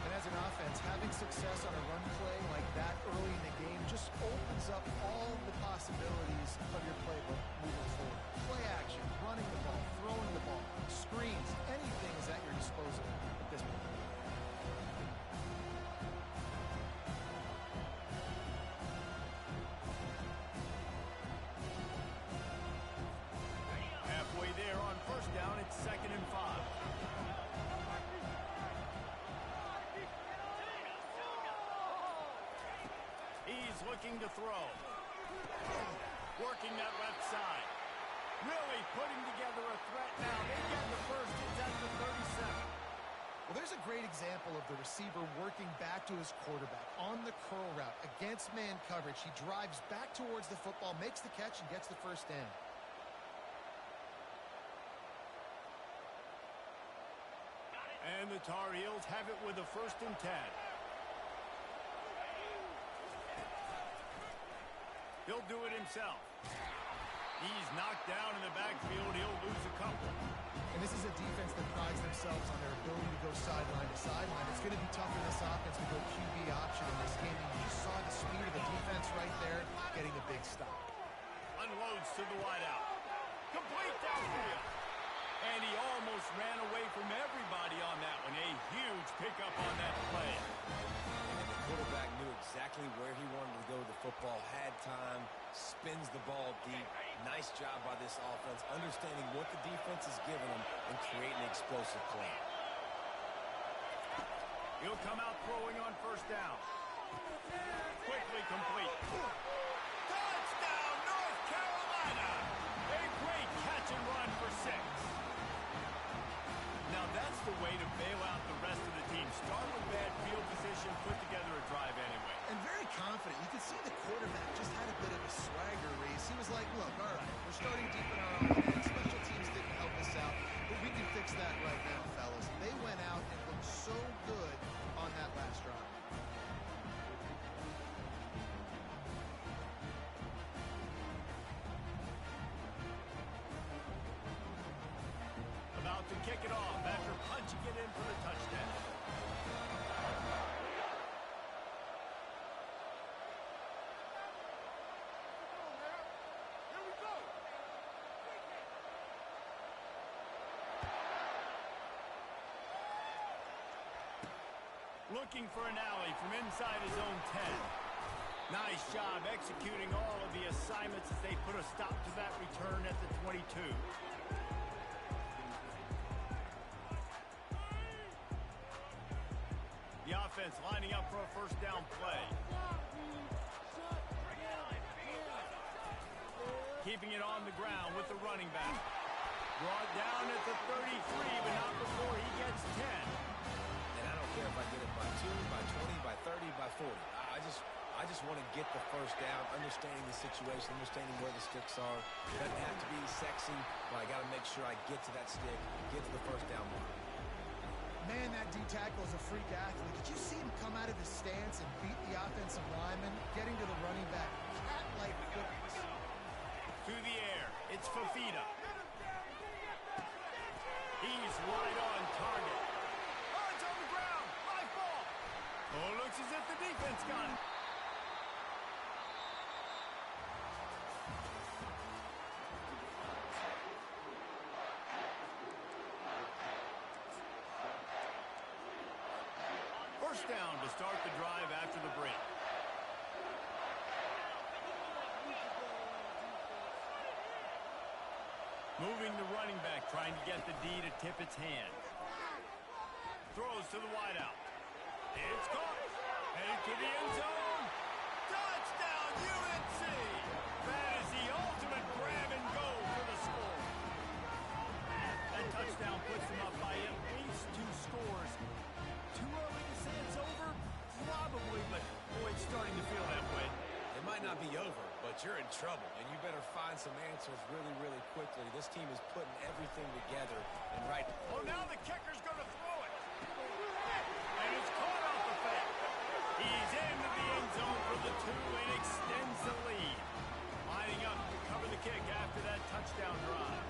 And as an offense, having success on a run play like that early in the game just opens up all the possibilities of your playbook moving forward. Play action, running the ball, throwing the ball, screens, anything is at your disposal at this point. Halfway looking to throw. Working that left side. Really putting together a threat now. They get the first. It's at the 37. Well, there's a great example of the receiver working back to his quarterback on the curl route against man coverage. He drives back towards the football, makes the catch, and gets the first down. And the Tar Heels have it with a 1st and 10. He'll do it himself. He's knocked down in the backfield. He'll lose a couple. And this is a defense that prides themselves on their ability to go sideline to sideline. It's going to be tough for this offense to go QB option in this game. You just saw the speed of the defense right there, getting a big stop. Unloads to the wideout. Complete downfield. And he almost ran away from everybody on that one. A huge pickup on that play. And the quarterback knew exactly where he wanted to go with the football, had time, spins the ball deep. Nice job by this offense, understanding what the defense is giving them and creating an explosive play. He'll come out throwing on 1st down. Quickly complete. Touchdown, North Carolina! A great catch and run for 6. Now that's the way to bail out the rest of the team. Start with bad field position, put together a drive anyway. And very confident. You could see the quarterback just had a bit of a swagger race. He was like, look, all right, we're starting deep in our own end. Special teams didn't help us out, but we can fix that right now, fellas. And they went out and looked so good on that last drive. About to kick it off after punching it in for the touchdown. Here we go. Looking for an alley from inside his own 10. Nice job executing all of the assignments as they put a stop to that return at the 22. The offense lining up for a 1st down play. Keeping it on the ground with the running back. Brought down at the 33, but not before he gets 10. And I don't care if I get it by 2, by 20, by 30, by 40. I just want to get the 1st down, understanding the situation, understanding where the sticks are. It doesn't have to be sexy, but I got to make sure I get to that stick, get to the 1st down mark. Man, that D-tackle is a freak athlete. Did you see him come out of his stance and beat the offensive lineman, getting to the running back? Cat-like quickness. Through the air, it's Fafita. He's right on target. Oh, it's on the ground. High ball. Oh, looks as if the defense got it. First down to start the drive after the break. Moving the running back, trying to get the D to tip its hand. Throws to the wideout. It's caught. Headed to the end zone. Touchdown, UNC! That is the ultimate grab and go for the score. That touchdown puts them up by at least 2 scores. Too early to say it's over? Probably, but boy, it's starting to feel that way. It might not be over, but you're in trouble, and you better find some answers really, really quickly. This team is putting everything together, and right... Oh, now the kicker's going to throw it. And it's caught off the fake. He's into the end zone for the 2 and extends the lead. Lining up to cover the kick after that touchdown drive.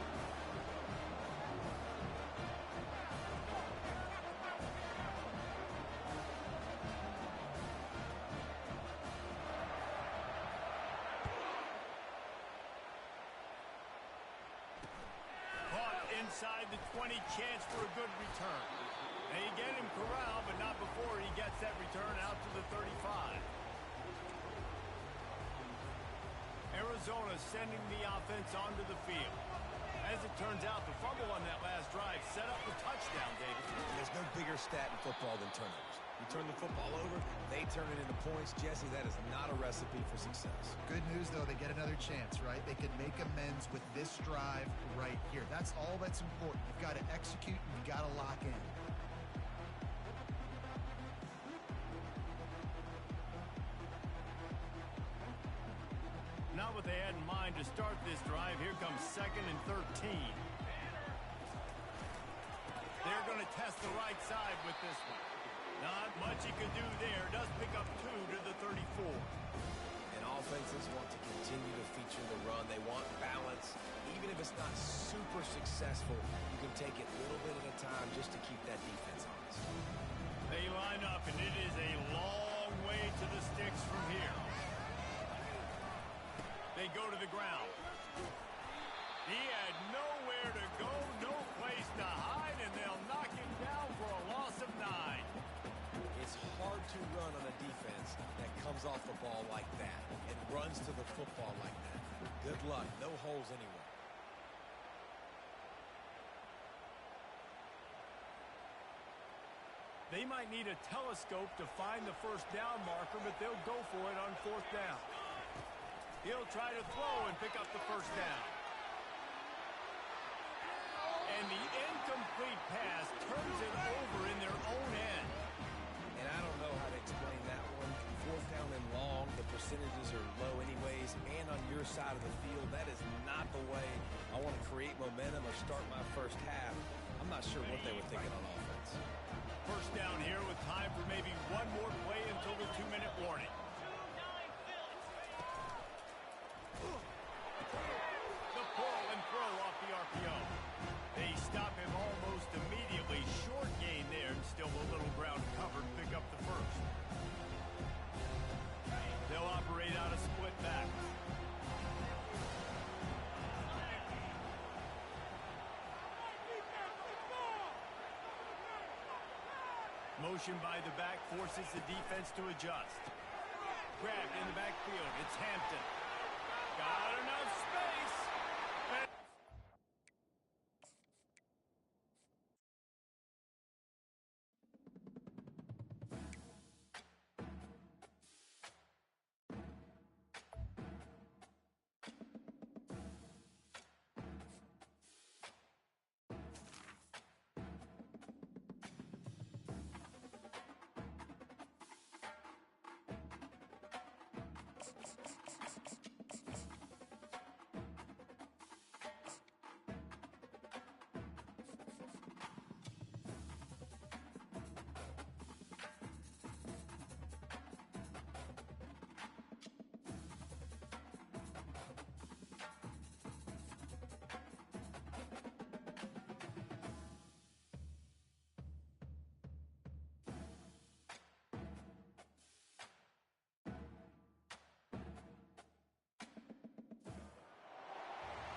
Inside the 20, chance for a good return. They get him corralled, but not before he gets that return out to the 35. Arizona sending the offense onto the field. As it turns out, the fumble on that last drive set up the touchdown, David. There's no bigger stat in football than turnovers. You turn the football over, they turn it into points. Jesse, that is not a recipe for success. Good news, though, they get another chance, right? They can make amends with this drive right here. That's all that's important. You've got to execute, and you've got to lock in. Not what they had in mind to start this drive. Here comes 2nd and 13. They're going to test the right side with this one. Not much he could do there. Does pick up 2 to the 34. And offenses want to continue to feature the run. They want balance. Even if it's not super successful, you can take it a little bit at a time just to keep that defense honest. They line up, and it is a long way to the sticks from here. They go to the ground. He had nowhere to go, no place to hide, and they'll knock him down for a loss of 9. It's hard to run on a defense that comes off the ball like that and runs to the football like that. Good luck. No holes anywhere. They might need a telescope to find the first down marker, but they'll go for it on 4th down. He'll try to throw and pick up the first down. And the incomplete pass turns it over in their own end. And I don't know how to explain that one. 4th down and long, the percentages are low anyways, and on your side of the field, that is not the way I want to create momentum or start my first half. I'm not sure what they were thinking on offense. First down here with time for maybe one more play until the 2-minute warning. The pull and throw off the RPO. They stop him almost immediately. Short gain there, and still a little ground covered. Pick up the first. They'll operate out a split back. Motion by the back forces the defense to adjust. Grabbed in the backfield. It's Hampton. Got enough space.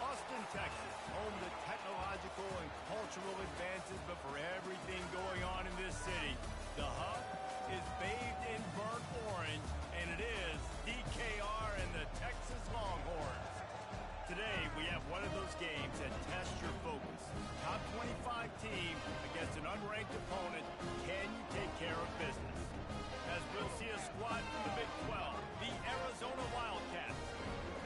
Austin, Texas, home to technological and cultural advances, but for everything going on in this city, the hub is bathed in burnt orange, and it is DKR and the Texas Longhorns. Today, we have one of those games that test your focus. Top 25 team against an unranked opponent. Can you take care of business? As we'll see a squad from the Big 12, the Arizona Wildcats,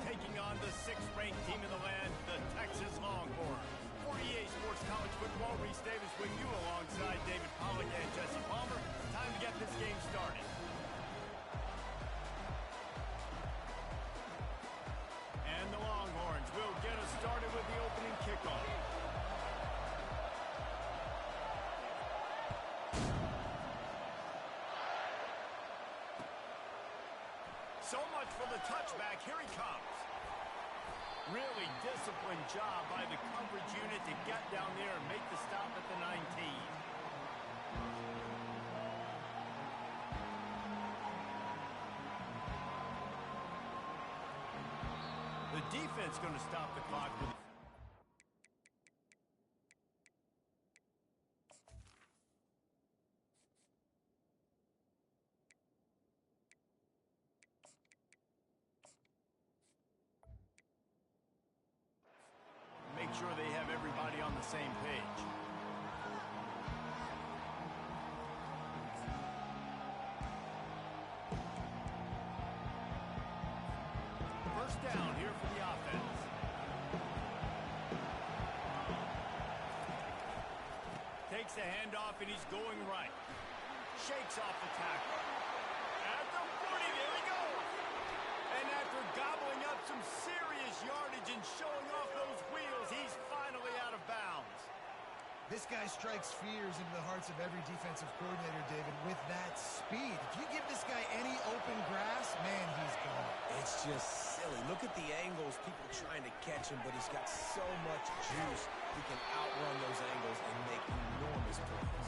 taking on the 6th-ranked team in the land, the Texas Longhorns. For EA Sports College Football, Reese Davis with you alongside David Pollack and Jesse Palmer. Time to get this game started. And the Longhorns will get us started with the opening kickoff. So much for the touchback. Here he comes. Really disciplined job by the coverage unit to get down there and make the stop at the 19. The defense going to stop the clock with make sure they have everybody on the same page. First down here for the offense. Takes the handoff, and he's going right. Shakes off the tackle. At the 40, there he goes. And after gobbling up some serious yardage and showing off those wheels, he's finally out of bounds. This guy strikes fears into the hearts of every defensive coordinator, David, with that speed. If you give this guy any open grass, man, he's gone. It's just silly. Look at the angles, people trying to catch him, but he's got so much juice. He can outrun those angles and make enormous plays.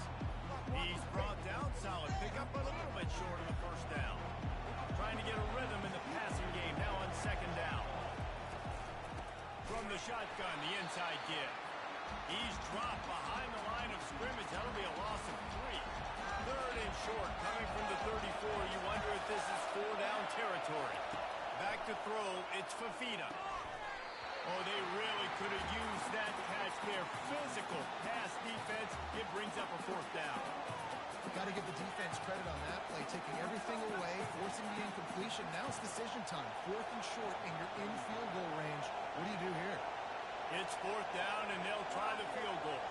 He's brought down solid pickup, but a little bit short of the first down. Trying to get a rhythm in the passing game now on second down. From the shotgun, the inside give. He's dropped behind the line of scrimmage. That'll be a loss of 3. Third and short, coming from the 34. You wonder if this is 4-down territory. Back to throw, it's Fafita. Oh, they really could have used that catch there. Physical pass defense. It brings up a 4th down. Got to give the defense credit on that play, taking everything away, forcing the incompletion. Now it's decision time. 4th and short, and you're in field goal range. What do you do here? It's 4th down, and they'll try the field goal.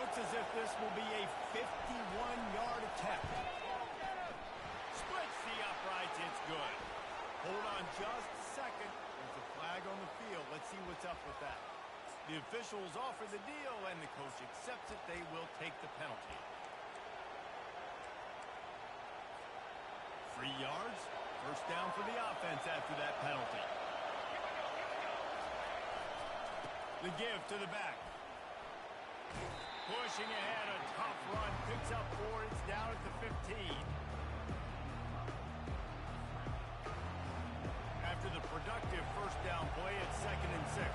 Looks as if this will be a 51-yard attempt. Splits the uprights. It's good. Hold on just a second. There's a flag on the field. Let's see what's up with that. The officials offer the deal, and the coach accepts it. They will take the penalty. 3 yards. First down for the offense after that penalty. The give to the back. Pushing ahead, a tough run. Picks up 4. It's down at the 15. After the productive first down play, it's 2nd and 6.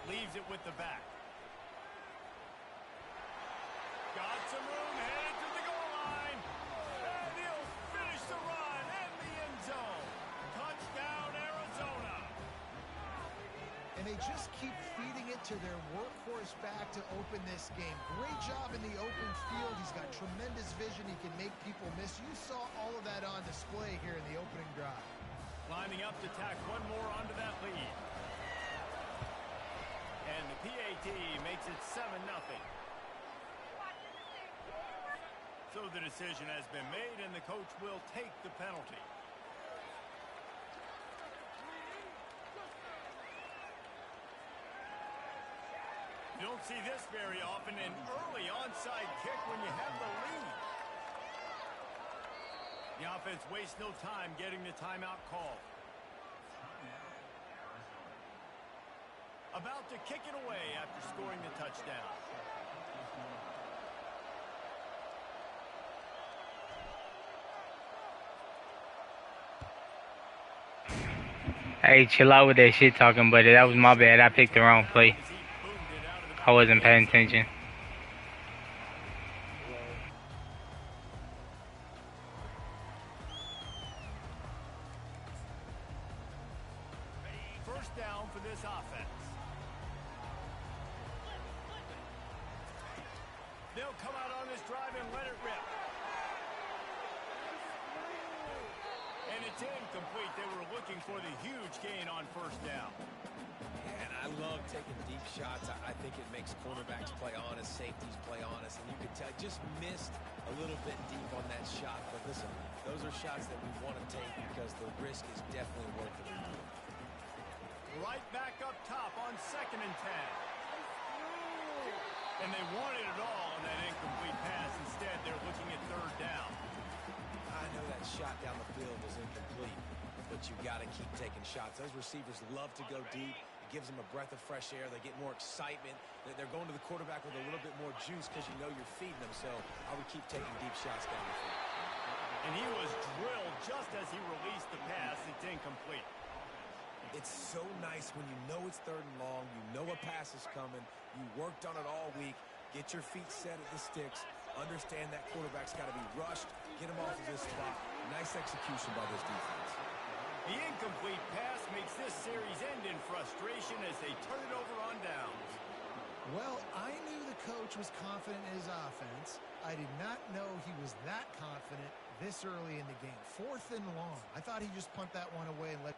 Leaves it with the back. Got some room, headed to the goal line. And he'll finish the run in the end zone. Touchdown, Arizona. And they just keep feeding it to their workhorse back to open this game. Great job in the open field. He's got tremendous vision. He can make people miss. You saw all of that on display here in the opening drive. Lining up to tack one more onto that lead. And the PAT makes it 7-0. So the decision has been made, and the coach will take the penalty. You don't see this very often, an early onside kick when you have the lead. The offense wastes no time getting the timeout call. About to kick it away after scoring the touchdown. Hey, chill out with that shit talking, buddy. That was my bad. I picked the wrong play. I wasn't paying attention. First down for this offense. They'll come out on this drive and let it rip. And it's incomplete. They were looking for the huge gain on first down. And I love taking deep shots. I think it makes cornerbacks play honest, safeties play honest, and you can tell just missed a little bit deep on that shot. But listen, those are shots that we want to take because the risk is definitely worth it. Right back up top on 2nd and 10. And they wanted it all on that incomplete pass. Instead, they're looking at 3rd down. I know that shot down the field was incomplete, but you got to keep taking shots. Those receivers love to go deep. It gives them a breath of fresh air. They get more excitement. They're going to the quarterback with a little bit more juice because you know you're feeding them. So I would keep taking deep shots down the field. And he was drilled just as he released the pass. It's incomplete. It's so nice when you know it's 3rd and long. You know a pass is coming. You worked on it all week. Get your feet set at the sticks. Understand that quarterback's got to be rushed. Get him off of this spot. Nice execution by this defense. The incomplete pass makes this series end in frustration as they turn it over on downs. Well, I knew the coach was confident in his offense. I did not know he was that confident this early in the game. 4th and long. I thought he'd just punt that one away and let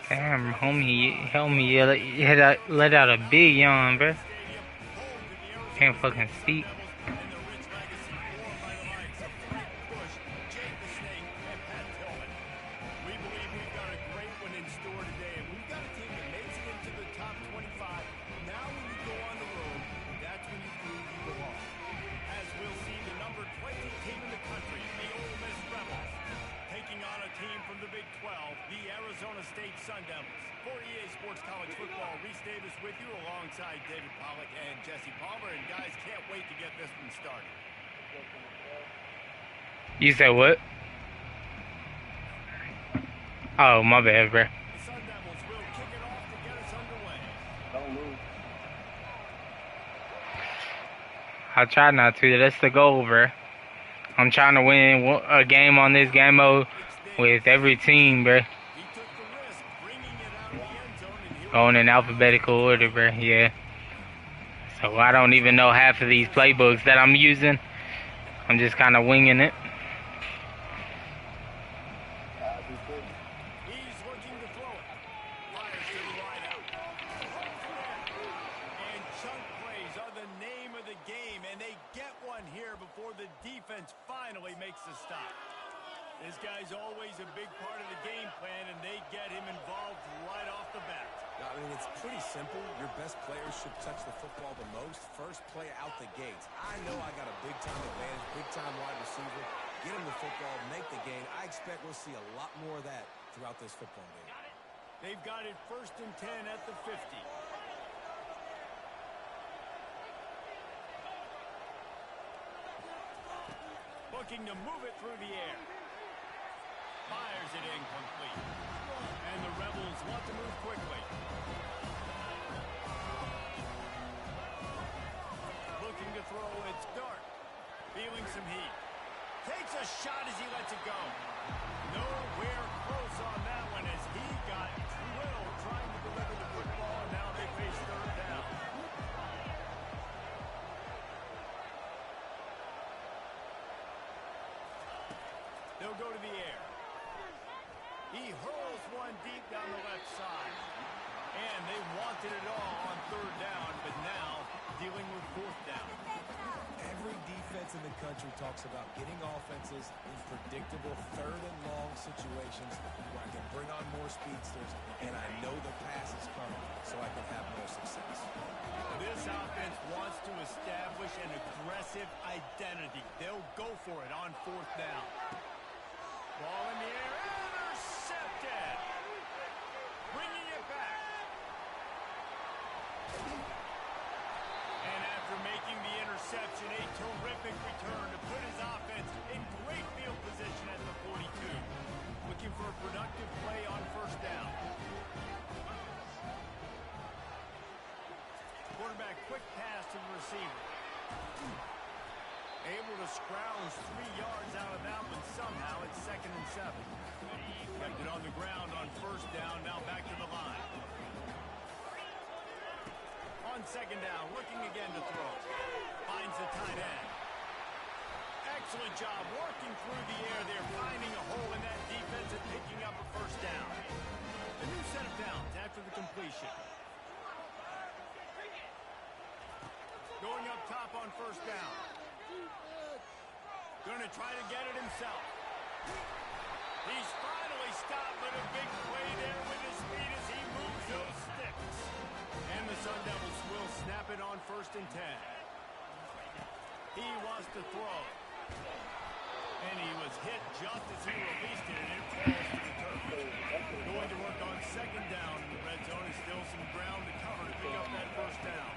Damn, homie, help me let out a big yawn, bro. Can't fucking speak. We believe we've got a great one in store today, and we've got a team that makes it into the top 25. Now when you go on the road, that's when you prove you belong. As we'll see the number 20 team in the country, the Ole Miss Rebels, taking on a team from the Big 12, the Arizona State Sun Devils. For EA Sports College Football, Reese Davis with you alongside David Pollack and Jesse Palmer. And guys, can't wait to get this one started. You said what? Oh, my bad, bro. The Sun Devils will kick it off to get us underway. Don't move. I try not to. That's the goal, bro. I'm trying to win a game on this game mode with every team, bro. He took the risk, bringing it out of the end zone, and here Going in alphabetical order, bro. Yeah. So I don't even know half of these playbooks that I'm using. I'm just kind of winging it. he's looking to throw it. Fires to the wide out. And chunk plays are the name of the game, and they get one here before the defense finally makes the stop. This guy's always a big part of the game plan, and they get him involved right off the bat. I mean, it's pretty simple. Your best players should touch the football the most. First play out the gates. I know I got a big-time advantage, big-time wide receiver. Get him the football, make the gain. I expect we'll see a lot more of that throughout this football game. They've got it 1st and 10 at the 50. Looking to move it through the air. Fires it incomplete. And the Rebels want to move quickly. Looking to throw, it's Dart. Feeling some heat. Takes a shot as he lets it go. Nowhere close on that one as he got drilled trying to deliver the football, and now they face 3rd down. will go to the air. He hurls one deep down the left side. And they wanted it all on third down, but now dealing with fourth down. Every defense in the country talks about getting offenses in predictable third and long situations where I can bring on more speedsters and I know the pass is coming so I can have more success. This offense wants to establish an aggressive identity. They'll go for it on fourth down. Ball in the air, intercepted. Bringing it back. And after making the interception, a terrific return to put his offense in great field position at the 42. Looking for a productive play on first down. Quarterback quick pass to the receiver. Able to scrounge 3 yards out of that one somehow. It's 2nd and 7. Kept it on the ground on first down. Now back to the line. On second down, looking again to throw. Finds the tight end. Excellent job working through the air there, finding a hole in that defense and picking up a first down. A new set of downs after the completion. Going up top on first down. Going to try to get it himself. He's finally stopped with a big play there with his feet as he moves those sticks. And the Sun Devils will snap it on 1st and 10. He wants to throw. And he was hit just as he released it, and it falls to the turf. Going to work on second down in the red zone. Is still some ground to cover to pick up that first down.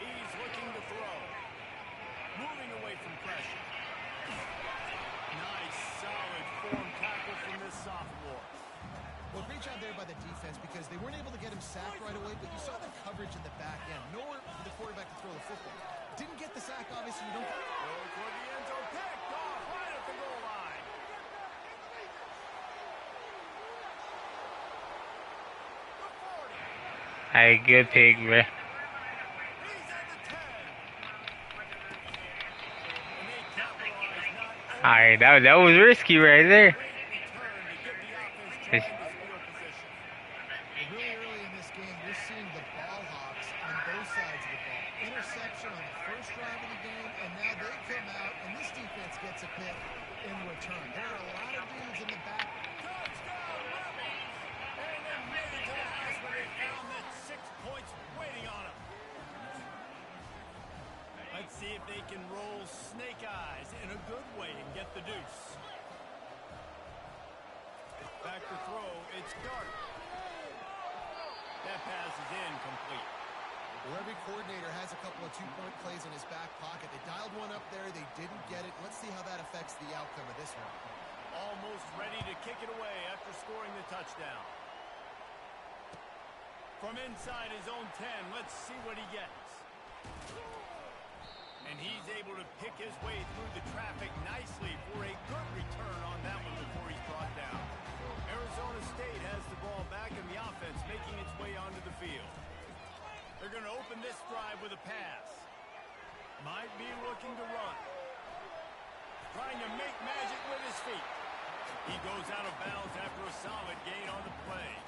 He's looking to throw. Moving away from pressure. Nice, solid form tackle from this sophomore. Well, great job there by the defense because they weren't able to get him sacked right away, but you saw the coverage in the back end. Nowhere for the quarterback to throw the football. Didn't get the sack, obviously. You don't get... Goes for the end zone, picked off right at the goal line. The 40. Hey, good pick, bro. He's at the 10. And they capitalize not only Alright, that was risky right there. great return to get the offense trying to steal position. Really early in this game, you're seeing the ball hawks on both sides of the ball. Interception on the first drive of the game, and now they come out, and this defense gets a pick in return. There are a lot of dudes in the back. Touchdown, Rebels! And they made it to the house where they found that 6 points waiting on them. Let's see if they can roll snake eyes in a good way and get the deuce. Back to throw, it's Gardner. That pass is incomplete. Well, every coordinator has a couple of two-point plays in his back pocket. They dialed one up there. They didn't get it. Let's see how that affects the outcome of this one. Almost ready to kick it away after scoring the touchdown. From inside his own 10, let's see what he gets. And he's able to pick his way through the traffic nicely for a good return on that one before he's brought down. Arizona State has the ball back and the offense making its way onto the field. They're going to open this drive with a pass. Might be looking to run. Trying to make magic with his feet. He goes out of bounds after a solid gain on the play.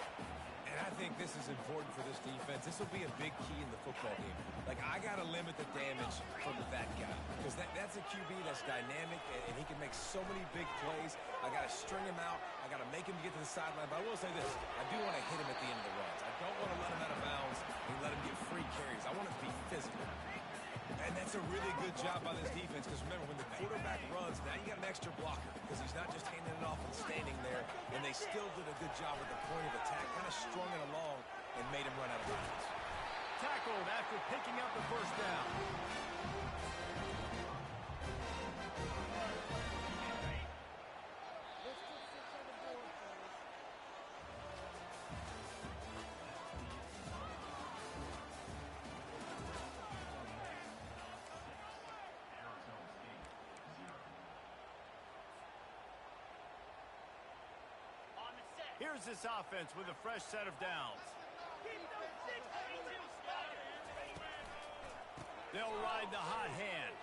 And I think this is important for this defense. This will be a big key in the football game. Like, I got to limit the damage from that guy. Because that's a QB that's dynamic, and he can make so many big plays. I got to string him out. I got to make him get to the sideline. But I will say this. I do want to hit him at the end of the runs. I don't want to let him out of bounds and let him get free carries. I want it to be physical. And that's a really good job by this defense because, remember, when the quarterback runs, now you got an extra blocker because he's not just handing it off and standing there. And they still did a good job at the point of attack, kind of strung it along and made him run out of bounds. Tackled after picking up the first down. Here's this offense with a fresh set of downs. They'll ride the hot hand.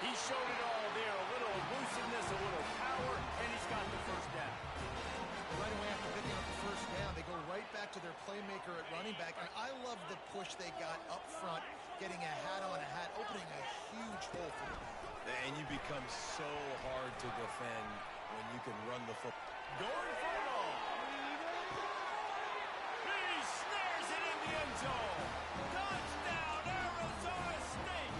He showed it all there, a little elusiveness, a little power, and he's got the first down. Right away after picking up the first down, they go right back to their playmaker at running back. And I love the push they got up front, getting a hat on a hat, opening a huge hole for them. And you become so hard to defend when you can run the football. Going for it all. He snares it in the end zone. Touchdown, Arizona State.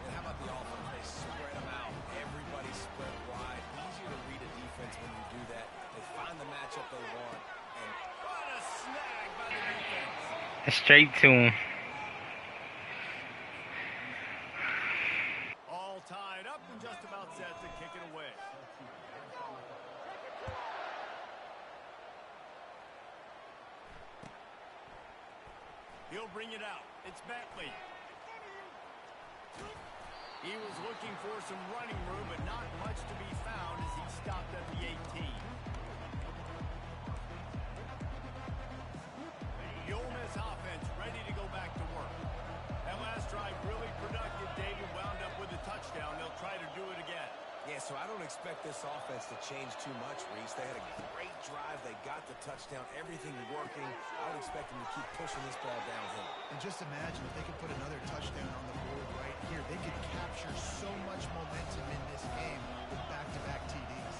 And how about the offense? They spread them out. Everybody spread wide. Easier to read a defense when you do that. They find the matchup they want. And what a snag by the defense. Straight to him. All tied up and just about set to kick it away. He'll bring it out. It's Bentley. He was looking for some running room, but not much to be found as he stopped at the 18. The Ole Miss offense ready to go back to work. That last drive really productive. David wound up with a touchdown. They'll try to do it again. yeah, so I don't expect this offense to change too much, Reese. They had a great drive. They got the touchdown. Everything working. I would expect them to keep pushing this ball downhill. And just imagine if they could put another touchdown on the board right here. They could capture so much momentum in this game with back-to-back TDs.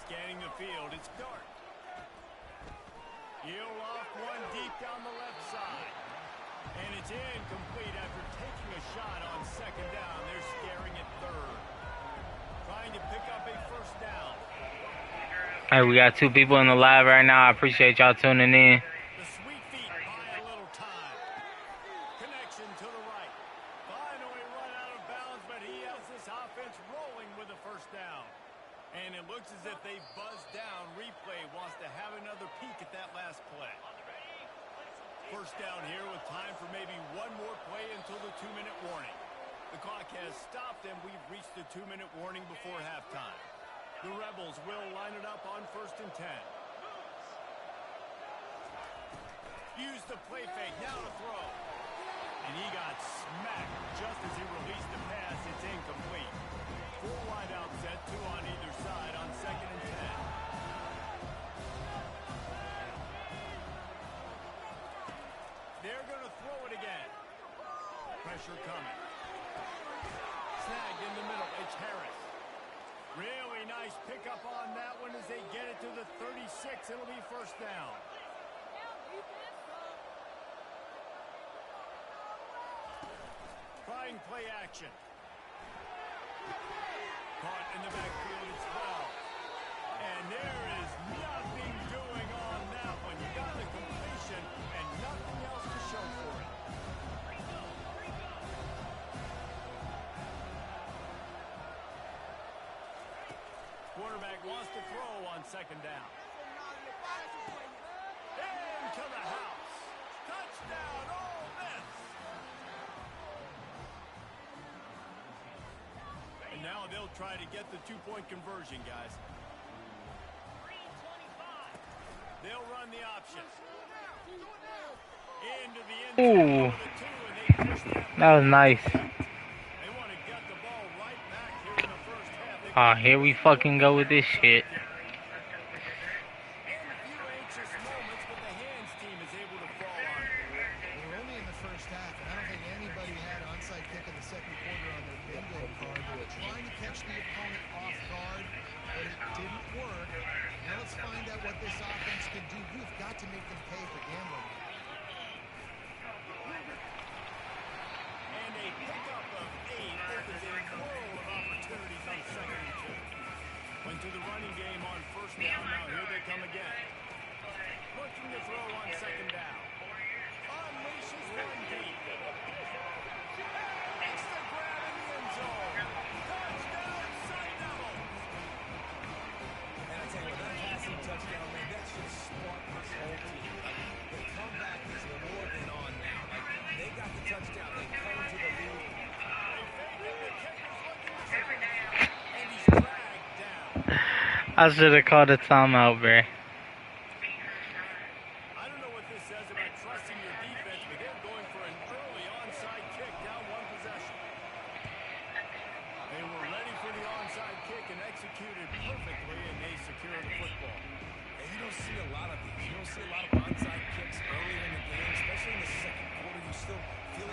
Scanning the field, it's Dart. He'll off one deep down the left side. And it's incomplete after taking a shot on second down. They're scaring at third. Trying to pick up a first down. Hey, we got 2 people in the live right now. I appreciate y'all tuning in. The sweet feet buy a little time. Connection to the right. Finally run out of bounds, but he has this offense rolling with a first down. And it looks as if they buzzed down. Replay wants to have another peek at that last play. First down here with time for maybe one more play until the 2-minute warning. The clock has stopped and we've reached the 2-minute warning before halftime. The Rebels will line it up on 1st and 10. Use the play fake, now to throw. And he got smacked just as he released the pass. It's incomplete. 4 wide out set, 2 on either side on 2nd and 10. They're going to throw it again. Pressure coming. Snagged in the middle. It's Harris. Really nice pickup on that one as they get it to the 36. It'll be first down. Trying play action. Caught in the backfield as well. And there is nothing doing on that one. You got the completion and nothing else to show for it. Quarterback wants to throw on 2nd down. Into the house. Touchdown, Ole Miss. And now they'll try to get the 2-point conversion, guys. They'll run the option. Into the end zone with a 2, and they push That was nice. They want to get the ball right back here in the first half. Ah, here we fucking go with this shit. And a few anxious moments, but the hands team is able to fall on it. We're only in the first half, and I don't think anybody had onside kick in the second quarter on their bingo card. They were trying to catch the opponent off guard, but it didn't work. Now let's find out what this offense can do. We've got to make them pay for gambling. And a pickup of 8 opens a world of opportunities on 2nd and 2. Went to the running game on first down. Now here they come again. Looking to throw on 2nd down. Unleashes one deep. Makes the grab in the end zone. Touchdown, Sun Devils. And I tell you what, that passing touchdown, man, that should spark this whole team. The comeback is more than on now. They got the touchdown. They come to the lead. They fake it. The kicker's looking to save it. And he's dragged down. I should have called a timeout, bruh. I don't know what this says about trusting your defense, but they're going for an early onside kick down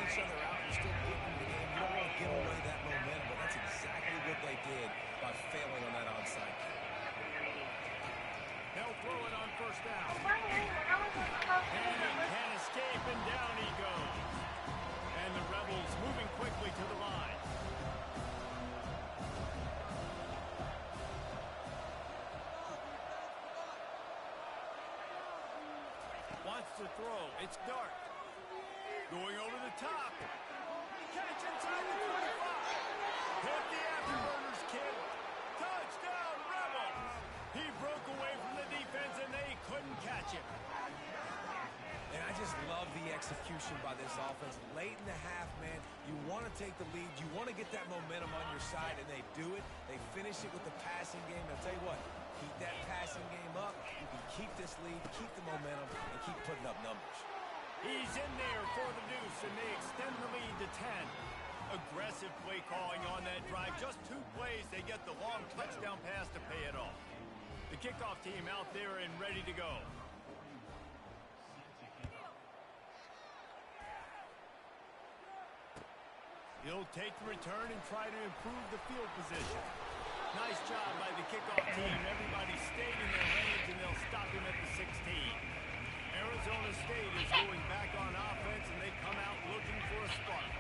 each other out. You're still getting in the game. You don't want to give away that momentum, but that's exactly what they did by failing on that onside kick. They'll throw it on first down. And he can't escape, and down he goes. And the Rebels moving quickly to the line. Wants to throw. It's Dart. Going over the top. Catch inside the 25. Hit the afterburners, kid. Touchdown, Rebels. He broke away from the defense, and they couldn't catch him. And I just love the execution by this offense. Late in the half, man, you want to take the lead. You want to get that momentum on your side, and they do it. They finish it with the passing game. I'll tell you what, keep that passing game up. You can keep this lead, keep the momentum, and keep putting up numbers. He's in there for the deuce, and they extend the lead to 10. Aggressive play calling on that drive. Just 2 plays, they get the long touchdown pass to pay it off. The kickoff team out there and ready to go. He'll take the return and try to improve the field position. Nice job by the kickoff team. Everybody stayed in their lanes, and they'll stop him at the 16. Arizona State is going back on offense, and they come out looking for a spark.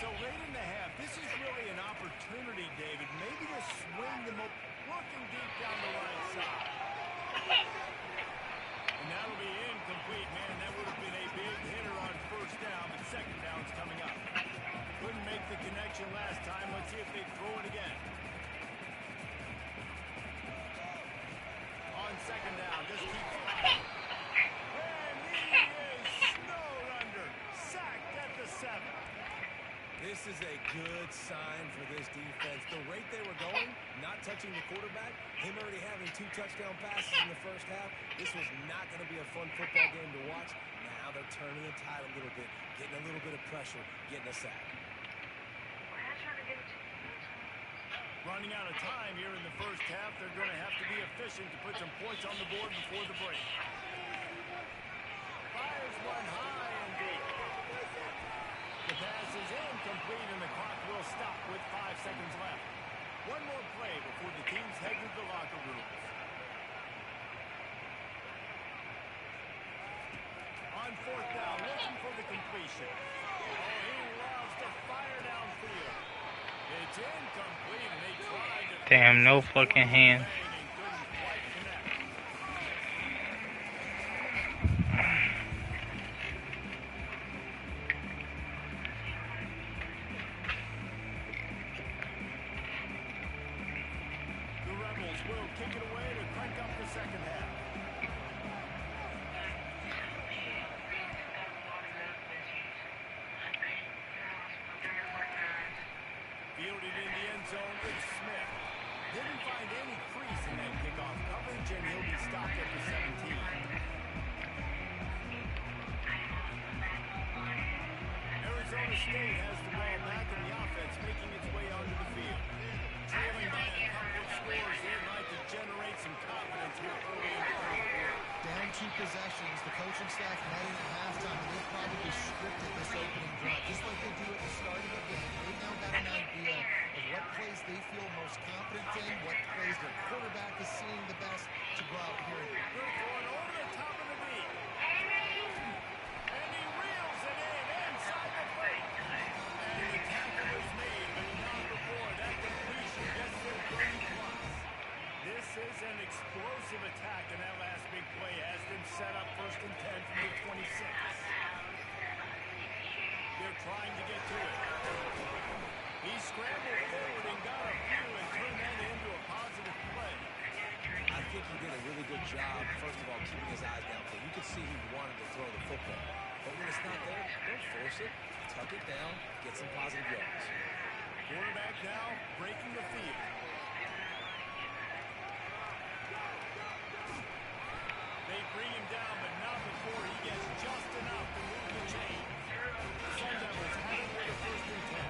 So late in the half, this is really an opportunity, David, maybe to swing them up, looking deep down the right side. And that'll be incomplete, man. That would have been a big hitter on first down, but second down's coming up. Couldn't make the connection last time. Let's see if they throw it again. On second down, just keep flying. And he is snowed under. Sacked at the 7. This is a good sign for this defense. The rate they were going, not touching the quarterback, him already having 2 touchdown passes in the first half, this was not going to be a fun football game to watch. Now they're turning the tide a little bit, getting a little bit of pressure, getting a sack. Running out of time here in the first half. They're going to have to be efficient to put some points on the board before the break. Fires one high and deep. The pass is incomplete, and the clock will stop with 5 seconds left. One more play before the teams head to the locker rooms. On fourth down, looking for the completion. Oh, he loves to fire downfield. It's incomplete, and they tried to... Damn, no fucking hands. The Rebels will kick it away to crank up the second half. Fielded in the end zone with Smith. Didn't find any crease in that kickoff coverage, and he'll be stopped at the 17. Arizona State has the ball back, and the offense making its way onto the field. Trailing by a couple of scores, they'd like to generate some confidence here early in the third quarter. Down 2 possessions, the coaching staff met in at halftime, and they probably scripted this opening drive, just like they do at the start of the game. They've now got an idea of what plays they feel most confident in, what plays their quarterback is seeing the best to go out here and They're throwing over the top of the knee. And he reels it in inside the 30. And the tackle is made, but not before that completion gets their 30+. This is an explosive attack, and that last big play has them set up 1st and 10 from the 26. They're trying to get to it. He scrambled forward and got a few and turned that into a positive play. I think he did a really good job, first of all, keeping his eyes downfield. You could see he wanted to throw the football. But when it's not there, don't force it. Tuck it down, get some positive yards. Quarterback now breaking the field. They bring him down, but not before he gets just enough to move the chain. Sun Devils have it with a 1st and 10.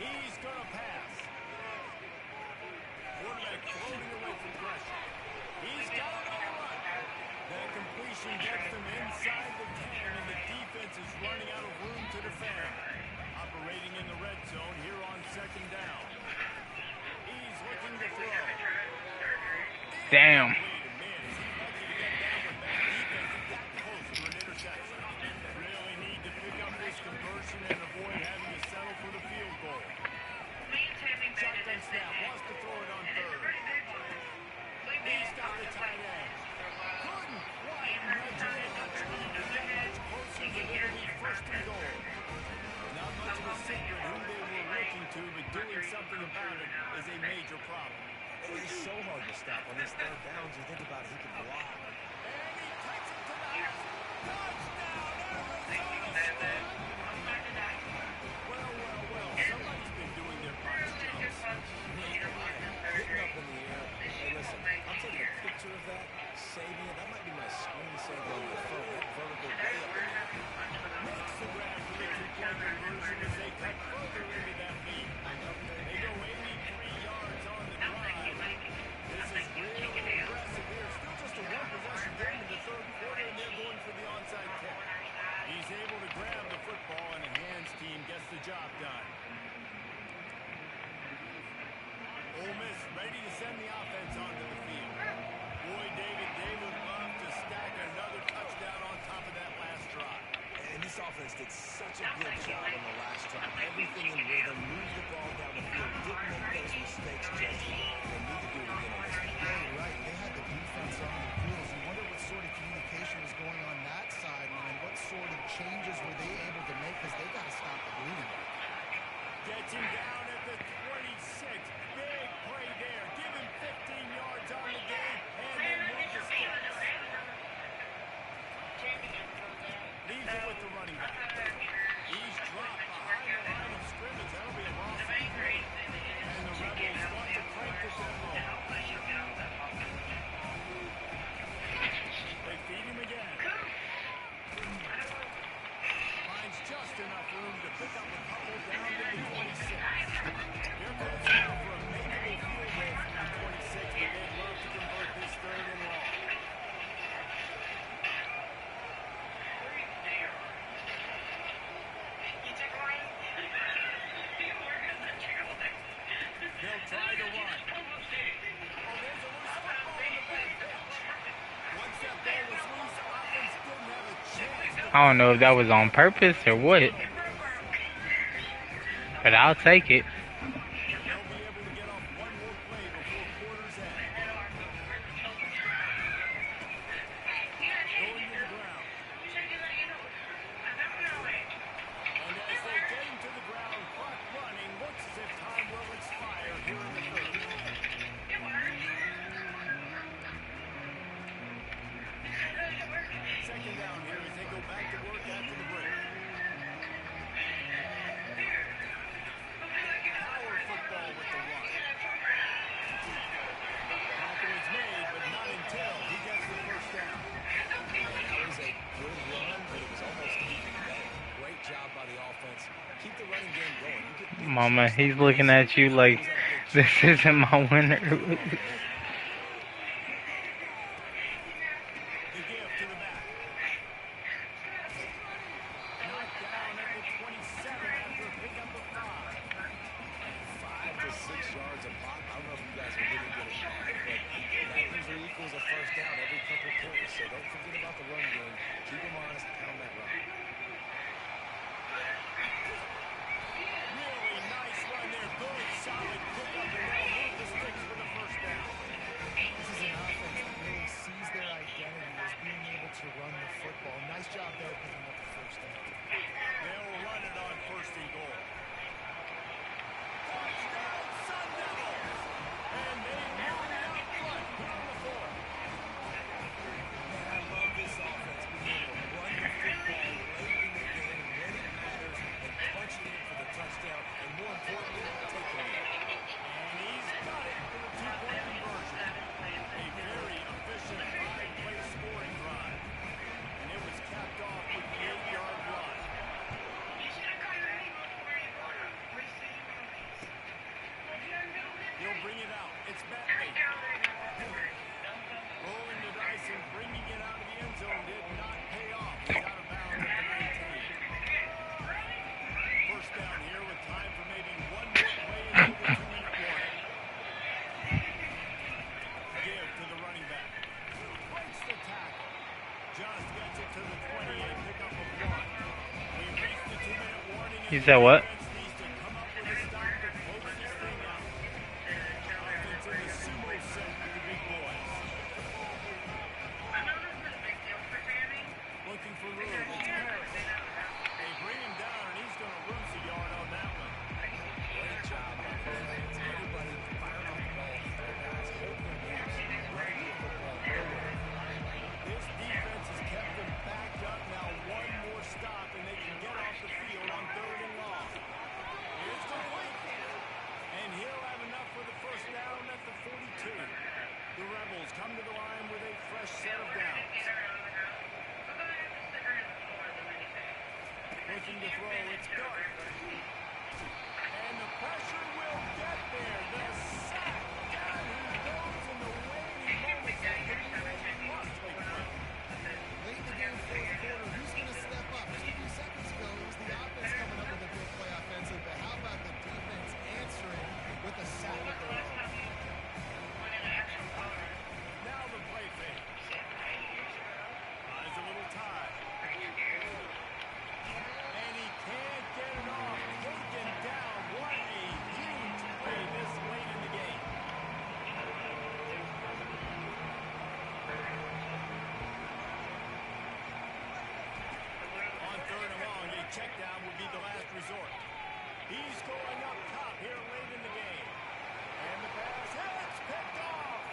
He's going to pass. Quarterback floating away from pressure. He's got it on the run. That completion gets them inside the 10, and the Damn. Wait a minute. He's lucky to get down with that defense and that close to an interception. Really need to pick up this conversion and avoid having to settle for the field goal. Shotgun snap. Wants to throw it on third. He's got the tight end. Couldn't quite nudge it in. Not trying to get much closer to literally first and goal. Not much of a secret who they were looking to, but doing something about it is a major problem. It is so hard to stop on these third downs. You think about it, he can block. And he takes it to the house. Touchdown, Arizona! Well. Somebody's been doing their box jumps. Hitting up in the air. Hey, listen, I'm taking a picture of that, saving it. That might be my screensaver on my phone. That vertical way up in the air. Makes the grab for the two-point conversion as they cut further into that lead. They go 83 yards on the drive. This is really impressive here. Still just a one-possession game in the third quarter, and they're going for the onside kick. He's able to grab the football, and the hands team gets the job done. Ole Miss ready to send the offense onto the field. Boy, David, they would love to stack another touchdown on top of that last drive. And this offense did such a good job on the last drive. Everything in rhythm, moved the ball down the field, didn't make those mistakes, Jesse. They need to do it again on this one. Yeah, you're right. They had the defense on their heels. You wonder what sort of communication was going on that sideline. What sort of changes were they able to make? Because they got to stop the bleeding. Gets him down at the 26. Big play there. Give him 15 yards on the game, and then move the sticks. Leaves it with the running back. He's dropped behind the line of scrimmage. That'll be a loss of 3. And the Rebels want to crank the tempo. They feed him again. Finds just enough room to pick up a couple down to the 26. Here goes now for a makeable field goal from the 26, but they'd love to convert this third and long. They'll try to run. Oh, there's a loose football in the back pitch. Once that ball was loose, offense didn't have a chance to I don't know if that was on purpose or what, but I'll take it. They'll be able to get off one more play before quarter's end. Going to the ground. And as they get him to the ground, clock running, looks as if time will expire here in the third. Second down here as they go back to work after the break. Power football with the run. Tackle is made, but not until he gets the first down. That was a good run, but it was almost keeping back. Great job by the offense. Keep the running game going. You get Mama, he's looking at you like this isn't my winner. The give to the back. Knocked down at the 27 after a pickup of 5. 5 to 6 yards a pop. I don't know if you guys are really good at that, but that usually equals a first down every couple carries. So don't forget about the run game. Keep them honest, pound that rock. Really nice run there. Good, solid pickup, and they'll move the sticks for the first down. This is an offense that really sees their identity as being able to run the football. Nice job there picking up the first down. They'll run it on first and goal. Touchdown, Sun Devils! And they move it out front here on the fourth. Man, I love this offense being able to run the football late in the game when it matters and punch it in for the touchdown, and more importantly, take the lead. And he's got it for the two-point conversion. A very efficient 5-play scoring drive. And it was capped off with the You said what? Defense needs to come up with a stop to close this thing out. Offense in the sumo set with the big boys. Looking for room. It's Harris. They bring him down, and he's going to lose a yard on that one. Great job by the defense. Everybody firing off the ball. Their guys holding their gaps, running the football nowhere. This defense has kept them backed up. Now one more stop, and they can get off the field on 3rd and long. Here's complete. And he'll have enough for the first down at the 42. The Rebels come to the line with a fresh set of downs. Looking to throw, it's Gart. And the pressure will get there. The sack. Down he goes in the waning moments. That could be a costly play. Late in the game, fourth quarter, who's going to step up? Just a few seconds ago, it was the offense coming up with a big play offensively, but how about the defense answering with a sack of their own? Now the play fake. Buys a little time. And he can't get it off. Taken down. What a huge play this late in the game. On 3rd and long, a check down would be the last resort. He's going up top here late in the game. And the pass hits, picked off.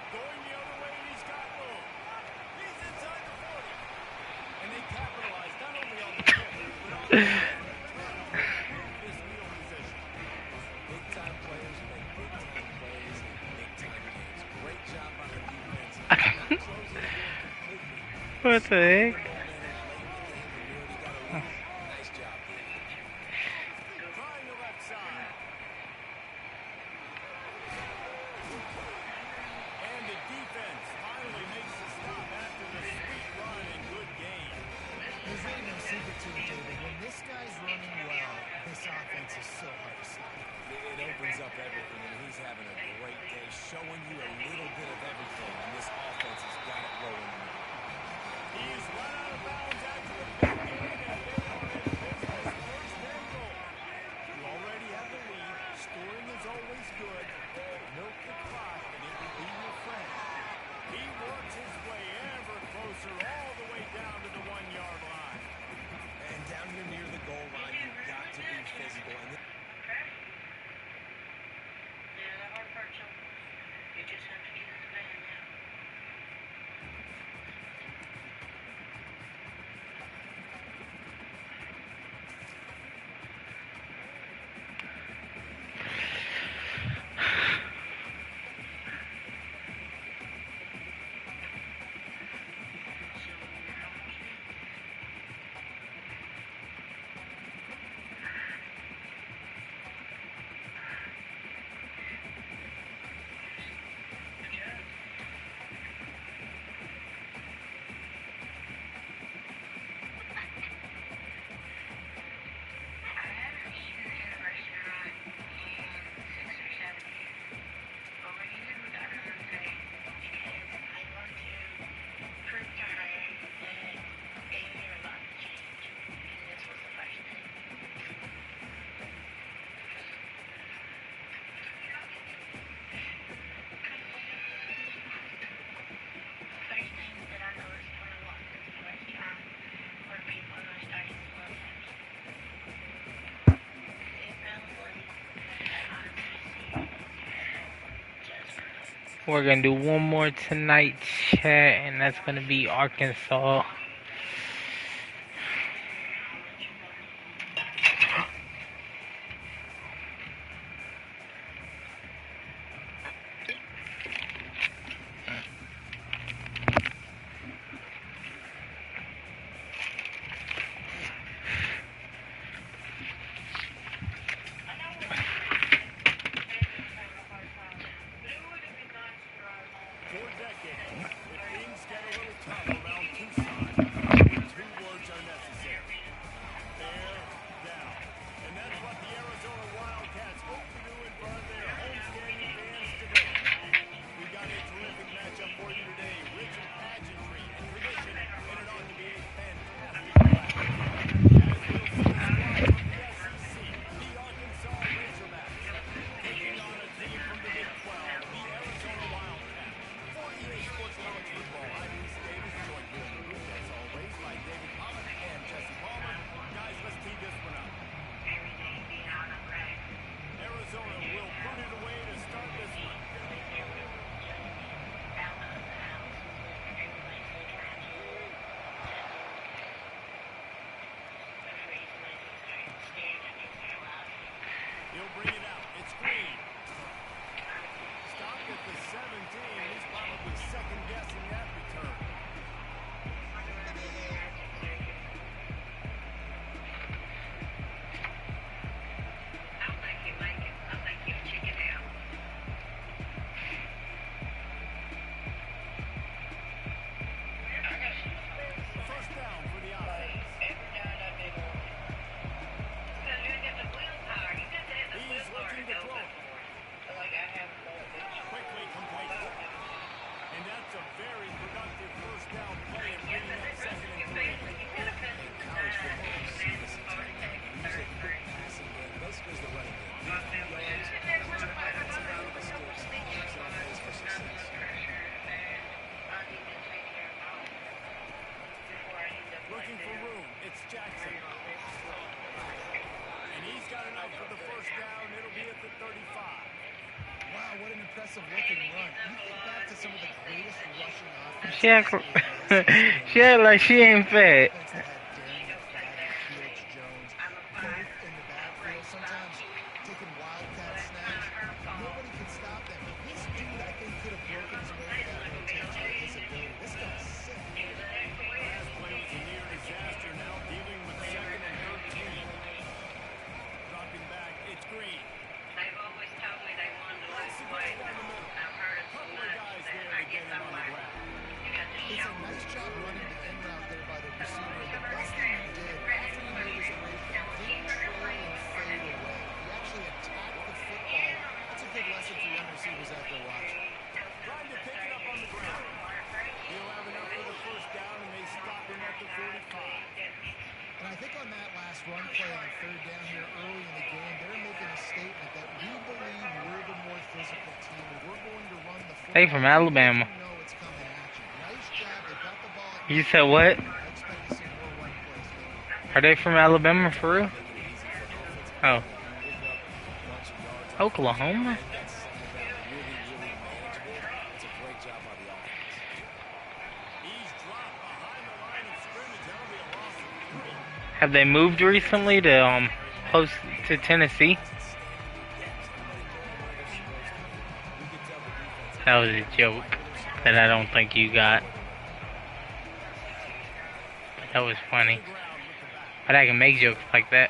Going the other way, and he's got room. He's inside the 40. And they capitalize not only on the kick, but on the return to improve this field position. Big-time players make big-time plays in big-time games. Great job by the defense. Not closing the door completely. What the heck? Nice job. Trying the left side. And the defense finally makes the stop after the sweet run and good game. There's really no secret to it, David. When this guy's running well, this offense is so hard to stop. It opens up everything, and he's having a great day, showing you a little bit of everything, and this offense has got it rolling. He's run out of bounds after the big game, and they are in business. 1st and goal. You already have the lead. Scoring is always good. Milk the clock, and it will be your friend. He works his way ever closer, all the way down to the 1-yard line. And down here near the goal line, you've got to be physical. And You just have to get in the van now. We're gonna do one more tonight, chat, and that's gonna be Arkansas. For decades, if things get a little tough around Tucson, It's Jackson. And he's got enough for the first down. It'll be at the 35. Wow, what an impressive looking run. You think back to some of the greatest rushing offenses. She act, she act like she ain't fat. Offense that had Daniel, Flagg, and Felix Jones both in the backfield, sometimes taking wildcat snags. Nobody could stop them. This dude, I think, could have broken his way to that rotation with his ability. This guy's sick. Last play was a near disaster. Now dealing with 2nd and 13. Dropping back, it's Green. They've always told me they wanted to Let's lose see weight. down the middle. I've heard it so Couple of much guys that there if I to get get him on the somewhere, ground. you got to It's show a me. nice job running the in route there by the receiver. And the best thing he did after he made his break, he didn't trail and fade away. He actually attacked the football. That's a good lesson for young receivers out there watching. Trying to pick it up on the ground. He'll have enough for the first down, and they stop him at the 45. And I think on that last run play on 3rd down here early in the game, they're making a statement that we believe we're the more physical team. We're going to run the football. They from Alabama. You know it's coming at you. Nice job. They got the ball. You said what? I expect to see more run plays. Are they from Alabama for real? Oh. Oklahoma? He's dropped behind the line of scrimmage. That'll be a loss of 3. Have they moved recently to close to Tennessee? That was a joke that I don't think you got. But that was funny. But I can make jokes like that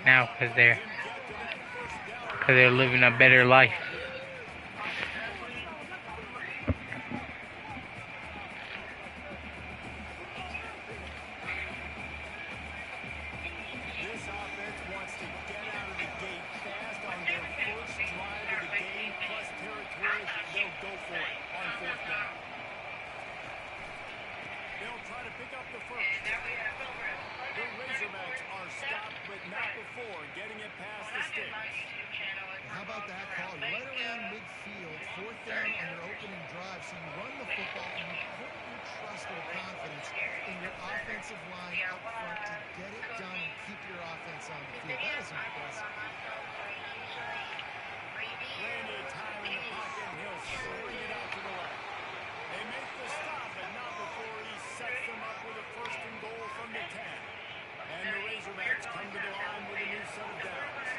now because they're living a better life. This offense wants to get out of the gate fast on their first drive of the game, plus territory. They'll go for it on 4th down. They'll try to pick up the first. The Razorbacks are stopped, but not before getting it past the sticks. How about that call? You're right around midfield, 4th down on your opening drive, so you run the football and you put your trust or confidence in your offensive line up front to get it done and keep your offense on the field. That is impressive. Plenty of time in the pocket, and he'll swing it out to the left. They make the stop, but not before he sets them up with a 1st and goal from the 10. And the Razorbacks come to the line with a new set of downs.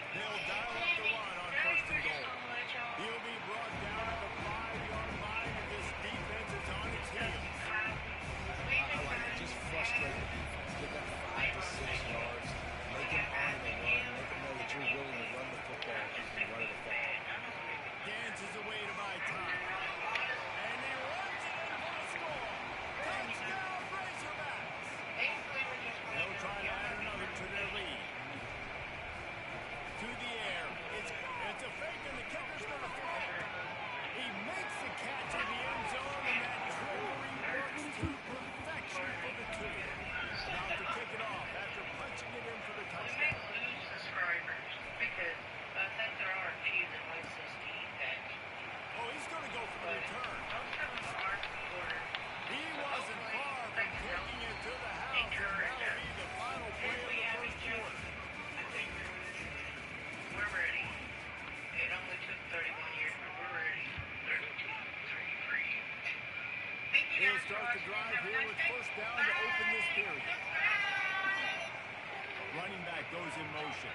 They'll dial up the run on 1st and goal. He'll be brought down at the 5-yard line, and this defense is on its heels. I like it. Just frustrate the defense. Give them 5 to 6 yards. Make them honor the run. Make them know that you're willing to run the football and run it effectively. Dances away to buy time. And he runs it in for the score. Touchdown, Razorbacks. They'll try to add another to their lead. To the air. It's a fake, and the kicker's going to throw. He makes the catch in the end zone, and that trickery works to perfection for the 2. About to kick it off after punching it in for the touchdown. Because I think there are a few that likes this team that Oh, he's going to go for the return. most of them aren't quarter. He wasn't far from taking it to the house, and that'll be the final play of the first quarter. We're ready. It only took 31 years, but we're ready. 32, 3. He'll start the drive here with 1st down to open this period. Running back goes in motion.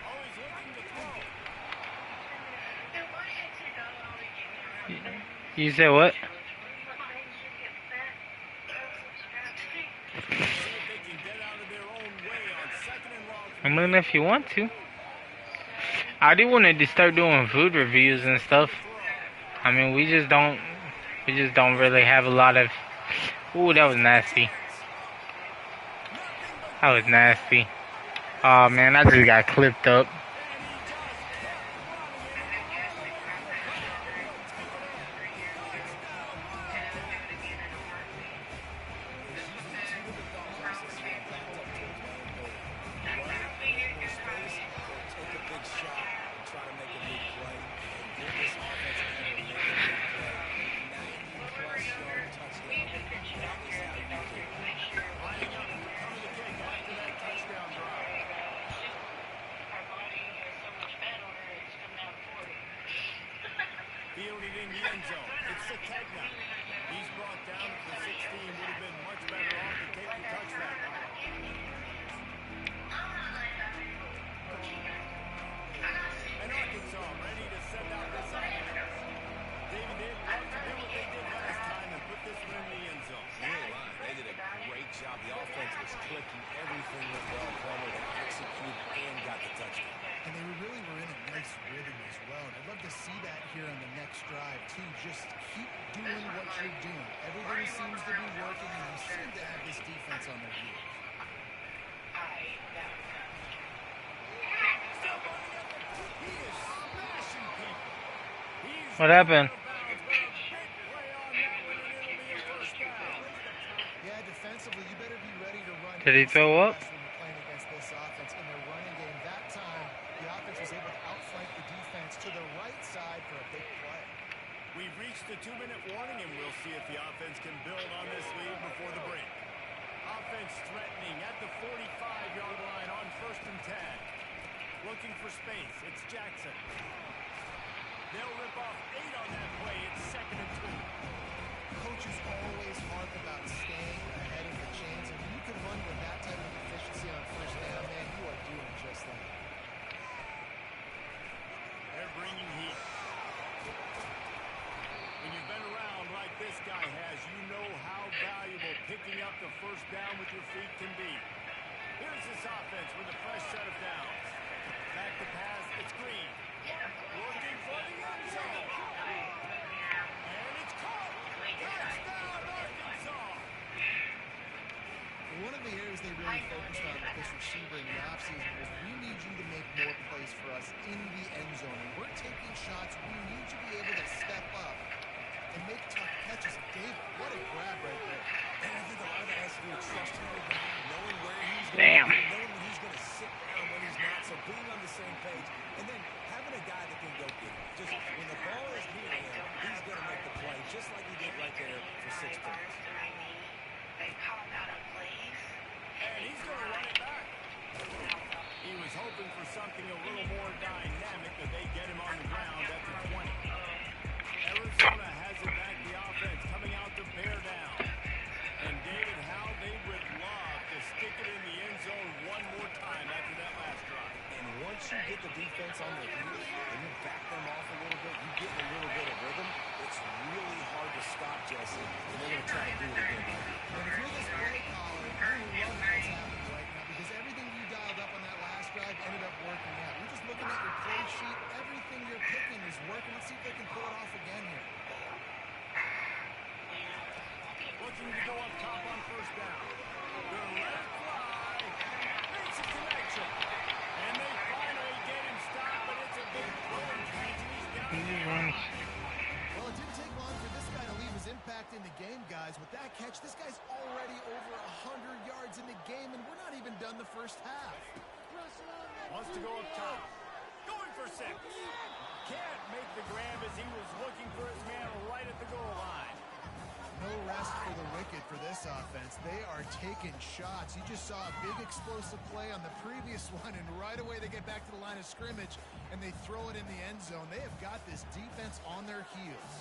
Oh, he's looking to throw. You said what? See if they can get out of their own way on 2nd and long. I mean, if you want to. I do want to start doing food reviews and stuff. I mean, we just don't really have a lot of. Ooh, that was nasty. That was nasty. Oh man, I just got clipped up. a tag now. He's brought down at the 16. Would have been much better off to take the touchback. And Arkansas ready to send out this offense. David, they'd love to do what they did last time and put this one in the end zone. You ain't lying. They did a great job. The offense was clicking. Everything went well. Plummer, they executed and got the touchdown. And they really were in a nice rhythm as well. And I'd love to see that here on the next drive, too. Just keep doing what you're doing. Everything seems to be working, and you seem to have this defense on their heels. He is smashing people. He's What happened? Yeah, defensively, you better be ready to run. Did he throw up? When you're playing against this offense in their running game. That time, the offense was able to outflank the defense to the right side for a big play. We've reached the 2-minute warning, and we'll see if the offense can build on this lead before the break. Offense threatening at the 45-yard line on 1st and 10. Looking for space. It's Jackson. They'll rip off 8 on that play. It's 2nd and 2. Coaches always harp about staying ahead of the chains, and when you can run with that type of efficiency on 1st down, man, you are doing just that. They're bringing heat. When you've been around like this guy has, you know how valuable picking up the 1st down with your feet can be. Here's this offense with a fresh set of downs. Back to pass, it's Green. Looking for the end zone. And it's caught. Touchdown, Arkansas. One of the areas they really focused on with this receiver in the offseason was we need you to make more plays for us in the end zone. And we're taking shots. We need you to be able to step up and make tough catches. David, what a grab right there. And I think a lot of that has to do with trusting the guy, knowing where he's going, Damn. knowing when he's going to sit down, when he's not. So being on the same page, and then having a guy that can go get it. Just when the ball is near him, he's going to make the play, just like he did right there for 6 points. And he's going to run it back. He was hoping for something a little more dynamic, but they get him on the ground at the 20. Arizona has it back, the offense coming out to bear down. And David, how they would love to stick it in the end zone one more time after that last drive. And once you get the defense on their heels and you back them off a little bit, you get a little bit of rhythm, it's really hard to stop, Jesse, and they're going to try to do it again. And if you're this play caller, you're loving what's happening right now because everything you dialed up on that last drive ended up working out. You're just looking at your play sheet. Everything you're picking is working. Let's see if they can pull it off again here. Looking to go up top on 1st down. They're let it fly. Makes a connection. And they finally get him stopped, but it's a big play. He just runs. Well, it didn't take long for this guy to leave his impact in the game, guys. With that catch, this guy's already over 100 yards in the game, and we're not even done the 1st half. Wants to go up top. Going for 6. Can't make the grab as he was looking for his man right at the goal line. No rest for the wicked for this offense. They are taking shots. You just saw a big explosive play on the previous one, and right away they get back to the line of scrimmage, and they throw it in the end zone. They have got this defense on their heels.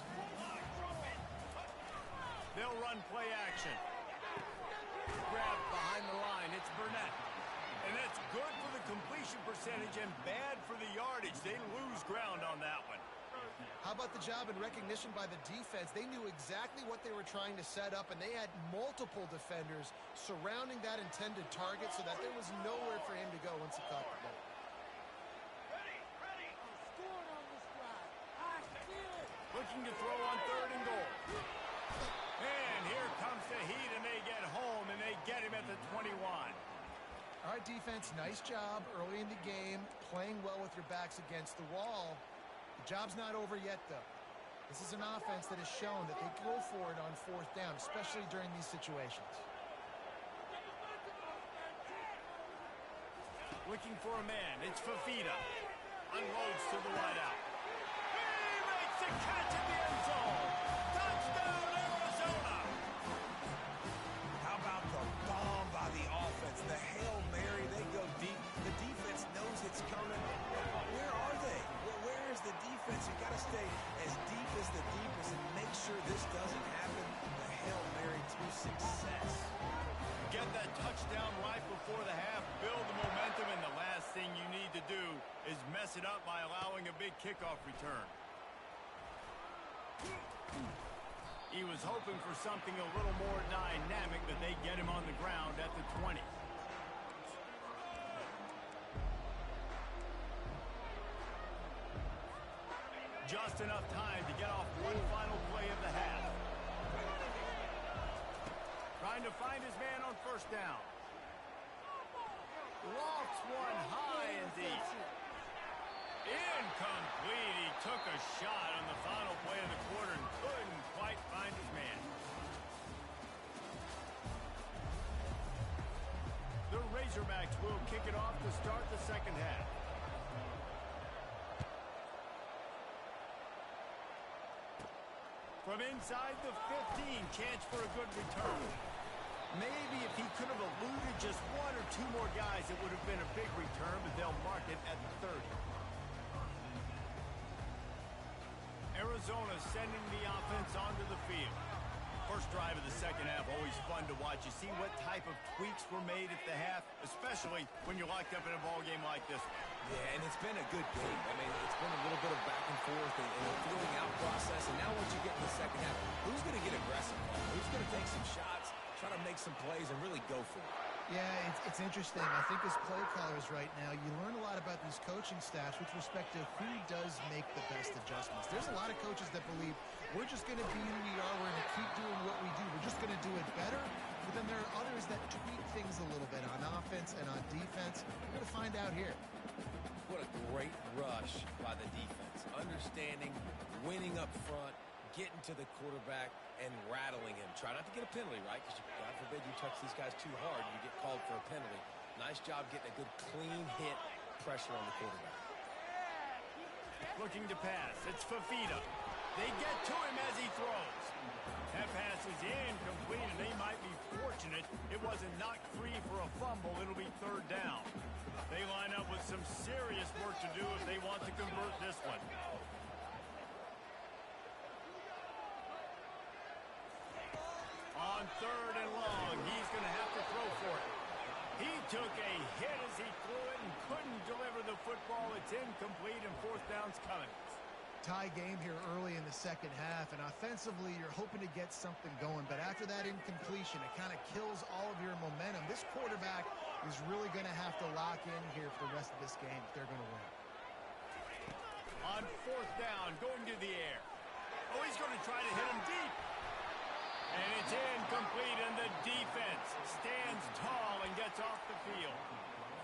They'll run play action. Grab behind the line. It's Burnett. And that's good for the completion percentage and bad for the yardage. They lose ground on that one. How about the job and recognition by the defense? They knew exactly what they were trying to set up, and they had multiple defenders surrounding that intended target so that there was nowhere for him to go once he caught the ball. Looking to throw on 3rd and goal. And here comes the heat, and they get home, and they get him at the 21. All right, defense, nice job early in the game, playing well with your backs against the wall. The job's not over yet, though. This is an offense that has shown that they go for it on 4th down, especially during these situations. Looking for a man. It's Fafita. Unloads to the wideout. He makes the catch in the end zone. Touchdown, Arizona. How about the bomb by the offense? The Hail Mary, they go deep. The defense knows it's coming. Where are they? Where is the defense? You got to stay as deep as the deepest and make sure mess it up by allowing a big kickoff return. He was hoping for something a little more dynamic, but they get him on the ground at the 20. Just enough time to get off one final play of the half. Trying to find his man on first down. Lofts one high and deep. Incomplete. He took a shot on the final play of the quarter and couldn't quite find his man. The Razorbacks will kick it off to start the second half. From inside the 15, chance for a good return. Maybe if he could have eluded just one or two more guys, it would have been a big return, but they'll mark it at the 30. Arizona sending the offense onto the field. First drive of the second half, always fun to watch. You see what type of tweaks were made at the half, especially when you're locked up in a ball game like this one. Yeah, and it's been a good game. I mean, it's been a little bit of back and forth and a feeling out process. And now once you get in the second half, who's going to get aggressive? Who's going to take some shots, try to make some plays, and really go for it? Yeah, it's interesting. I think as play callers right now, you learn a lot about these coaching staffs with respect to who does make the best adjustments. There's a lot of coaches that believe we're just going to be who we are. We're going to keep doing what we do. We're just going to do it better. But then there are others that tweak things a little bit on offense and on defense. We're going to find out here. What a great rush by the defense. Understanding, winning up front, getting to the quarterback, and rattling him. Try not to get a penalty, right? Because God forbid you touch these guys too hard, you get called for a penalty. Nice job getting a good clean hit, pressure on the quarterback. Looking to pass. It's Fafita. They get to him as he throws. That pass is incomplete, and they might be fortunate it wasn't knocked free for a fumble. It'll be third down. They line up with some serious work to do if they want to convert this one. On third and long, he's going to have to throw for it. He took a hit as he threw it and couldn't deliver the football. It's incomplete, and fourth down's coming. Tie game here early in the second half, and offensively you're hoping to get something going, but after that incompletion it kind of kills all of your momentum. This quarterback is really going to have to lock in here for the rest of this game if they're going to win. On fourth down, going to the air. Oh, he's going to try to hit him deep. And it's incomplete, and the defense stands tall and gets off the field.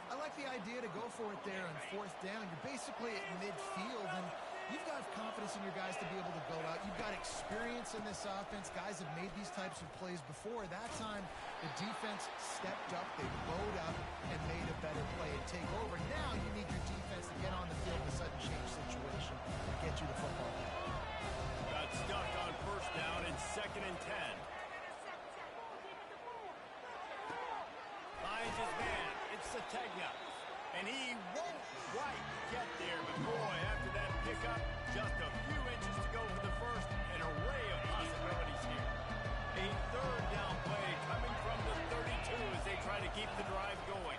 I like the idea to go for it there on fourth down. You're basically at midfield, and you've got confidence in your guys to be able to go out. You've got experience in this offense. Guys have made these types of plays before. That time, the defense stepped up. They rode up and made a better play and take over. Now you need your defense to get on the field in a sudden change situation and get you the football. Got stuck on first down in 2nd and 10. Finds his man. It's Sategna. And he won't quite get there, but boy, after that pickup, just a few inches to go for the first. An array of possibilities here. A third down play coming from the 32 as they try to keep the drive going.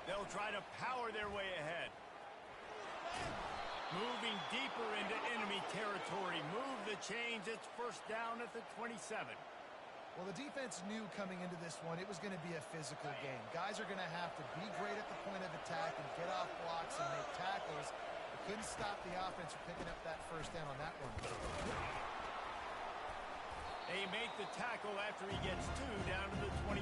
They'll try to power their way ahead. Moving deeper into enemy territory. Move the chains. It's first down at the 27. Well, the defense knew coming into this one it was going to be a physical game. Guys are going to have to be great at the point of attack and get off blocks and make tackles. They couldn't stop the offense from picking up that first down on that one. They make the tackle after he gets 2 down to the 25.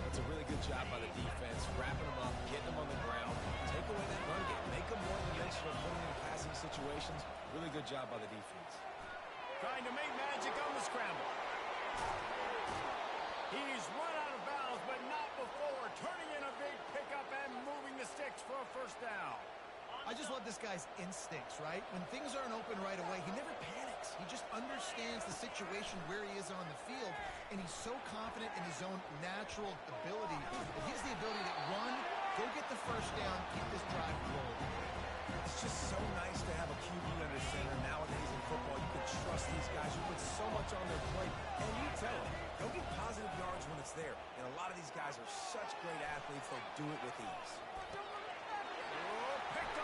That's a really good job by the defense, wrapping them up, getting them on the ground, take away that run game, make them one-dimensional, putting them in passing situations. Really good job by the defense. Trying to make magic on the scramble. He's run out of bounds, but not before. Turning in a big pickup and moving the sticks for a first down. I just love this guy's instincts, right? When things aren't open right away, he never panics. He just understands the situation where he is on the field, and he's so confident in his own natural ability that he has the ability to run, go get the first down, keep this drive rolling. It's just so nice to have a QB under center. Nowadays in football, you can trust these guys. You put so much on their plate, and you tell them, go get positive yards when it's there. And a lot of these guys are such great athletes, they do it with ease. Oh, picked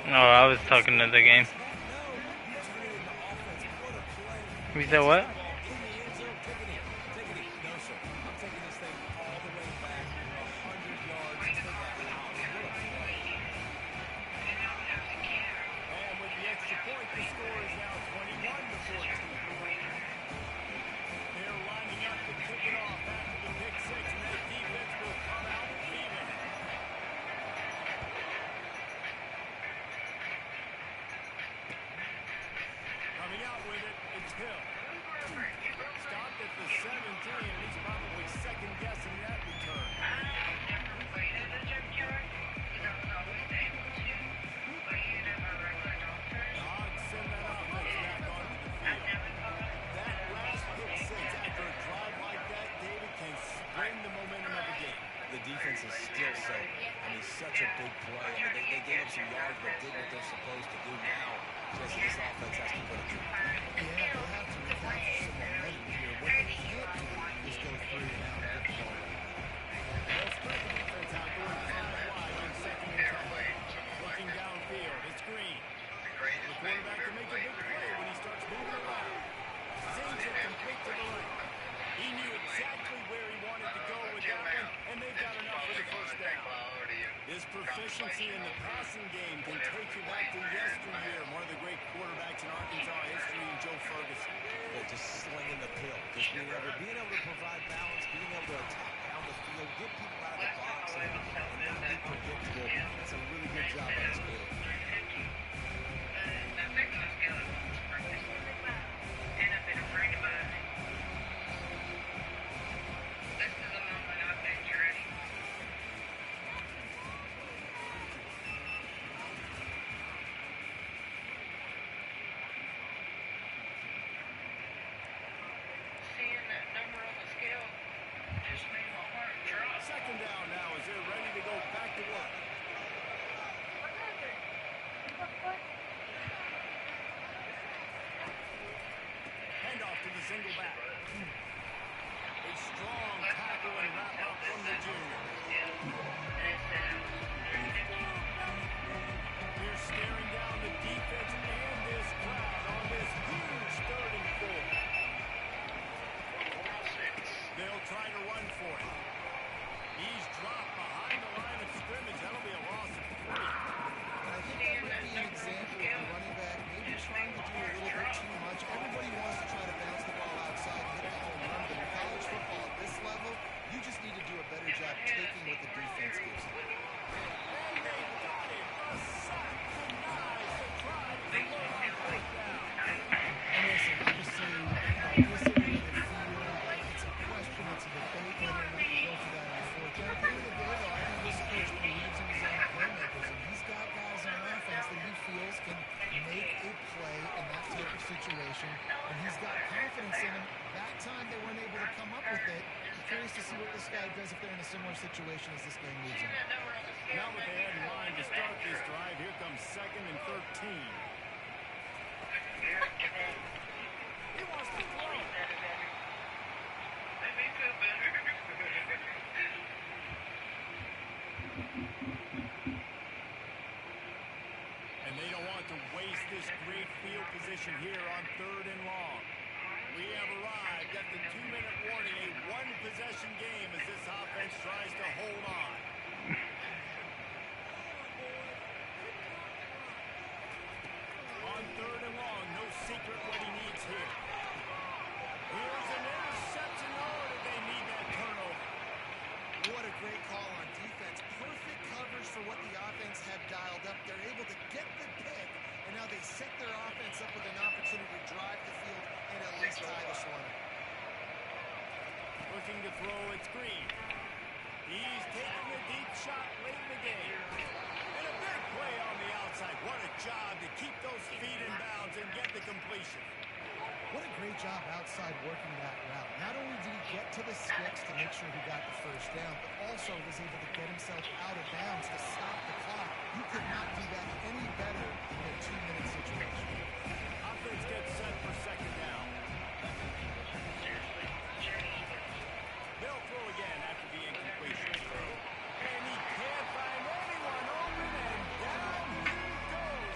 No, I was talking to the game. You said what? No, sir. I'm taking this thing all the way back 100 yards to the house. What a play. And with the extra point, the score is now 21-14. They're lining up to kick it off after the pick six, and that defense will come out even. Coming out with it, it's Hill. Stopped at the 17, and he's probably second-guessing that return. Odds send that offense back onto the field. That last pick six after a drive like that, David, can spring the momentum of the game. The defense is still so. I mean, such a big play. I mean, they gave up some yards, but did what they're supposed to do. Now, Jesse, this offense has to put it through. Yeah, they'll have to recapture some momentum here. What they can't do is go 3 and out and get the ball back. They'll spread the defense out going 5 wide on second and 10. Looking downfield, it's Green. The quarterback can make a big play when he starts moving around. Sends it complete to the right. He knew exactly where he wanted to go with that one, and they've got enough for the first down. His proficiency in the passing game can take you back to yesteryear. One of the great quarterbacks in Arkansas history, in Joe Ferguson. They're just slinging the pill. Just being able to provide balance, being able to attack down the field, get people out of the box, and not be predictable. It's a really good job by this quarterback. Second down now as they're ready to go back to work. Handoff to the single back. A strong tackle and wrap up from the junior. They're staring down the defense and this crowd on this huge 3rd and 4. They'll try to run for it. He's dropped behind the line of scrimmage. That'll be a loss of 3. I think that would be an example of the running back maybe trying to do a little bit too much. Everybody wants to try to bounce the ball outside and hit the home run, but in college football at this level, you just need to do a better job taking what the defense gives you. And they got it. A sack denies the try to convert on 4th down. And listen, obviously, this area of the field, it's a question, it's a debate whether or not you go for that on 4th down. At the end of the day, though, I think this coach believes in his own playmakers, and he's got guys on offense that he feels can make a play in that type of situation, and he's got confidence in them. That time they weren't able to come up with it. I'm curious to see what this guy does if they're in a similar situation as this game moves on. Now what they had in mind to start this drive, here comes 2nd and 13. He wants to throw. And they don't want to waste this great field position here on 3rd and long. We have arrived at the 2-minute warning, a one-possession game as this offense tries to hold on. On 3rd and long, no secret what he needs here. Here's an interception. Oh, did they need that turnover? What a great call on defense. Perfect coverage for what the offense had dialed up. They're able to get the pick, and now they set their offense up with an opportunity to drive the field and at least tie this one up. Looking to throw, it's Green. He's taking a deep shot late in the game. And a big play on the outside. What a job to keep those feet in bounds and get the completion. What a great job outside working that route. Not only did he get to the sticks to make sure he got the first down, but also was able to get himself out of bounds to stop the clock. You could not do that any better in a 2-minute situation. Offense gets set for 2nd down. They'll throw again after the incompletion. And he can't find anyone open, and down he goes.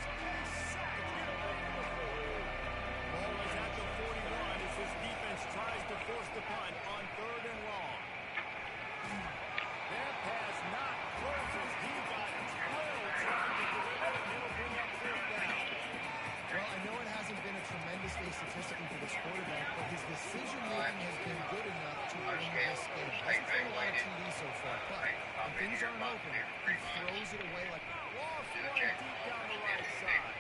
receivers aren't open. He throws it away like Lost one deep down the right side.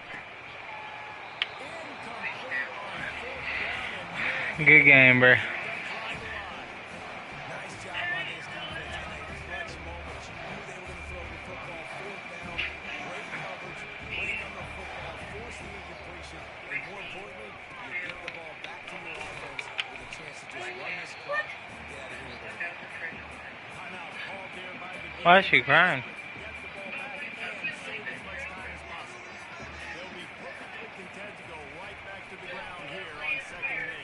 Incomplete on fourth down and nearly Good game, bro. that drive alive. Nice job by this defense in a clutch moment. You knew they were going to throw the football fourth down. Great coverage, waiting on the football, forcing the incompletion, and more importantly, you get the ball back to your offense with a chance to just run this clock and get out of here with a win. Timeout called there by the Why is she crying? get the ball back and save as much time as possible. They'll be perfectly content to go right back to the ground here on 2nd and 8.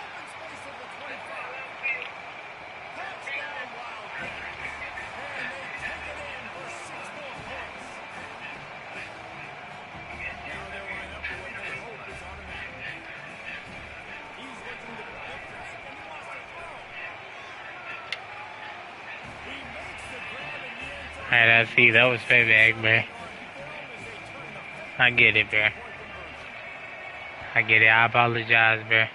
Open space at the 25. Touchdown Wildcats. And they take it in for 6 more points. Now they'll line up for what they hope is automatic. He's looking to the fake and he wants to throw. He makes the grab in the end zone. Alright, I see. That was payback, bro. I get it, bro. I get it. I apologize, bro.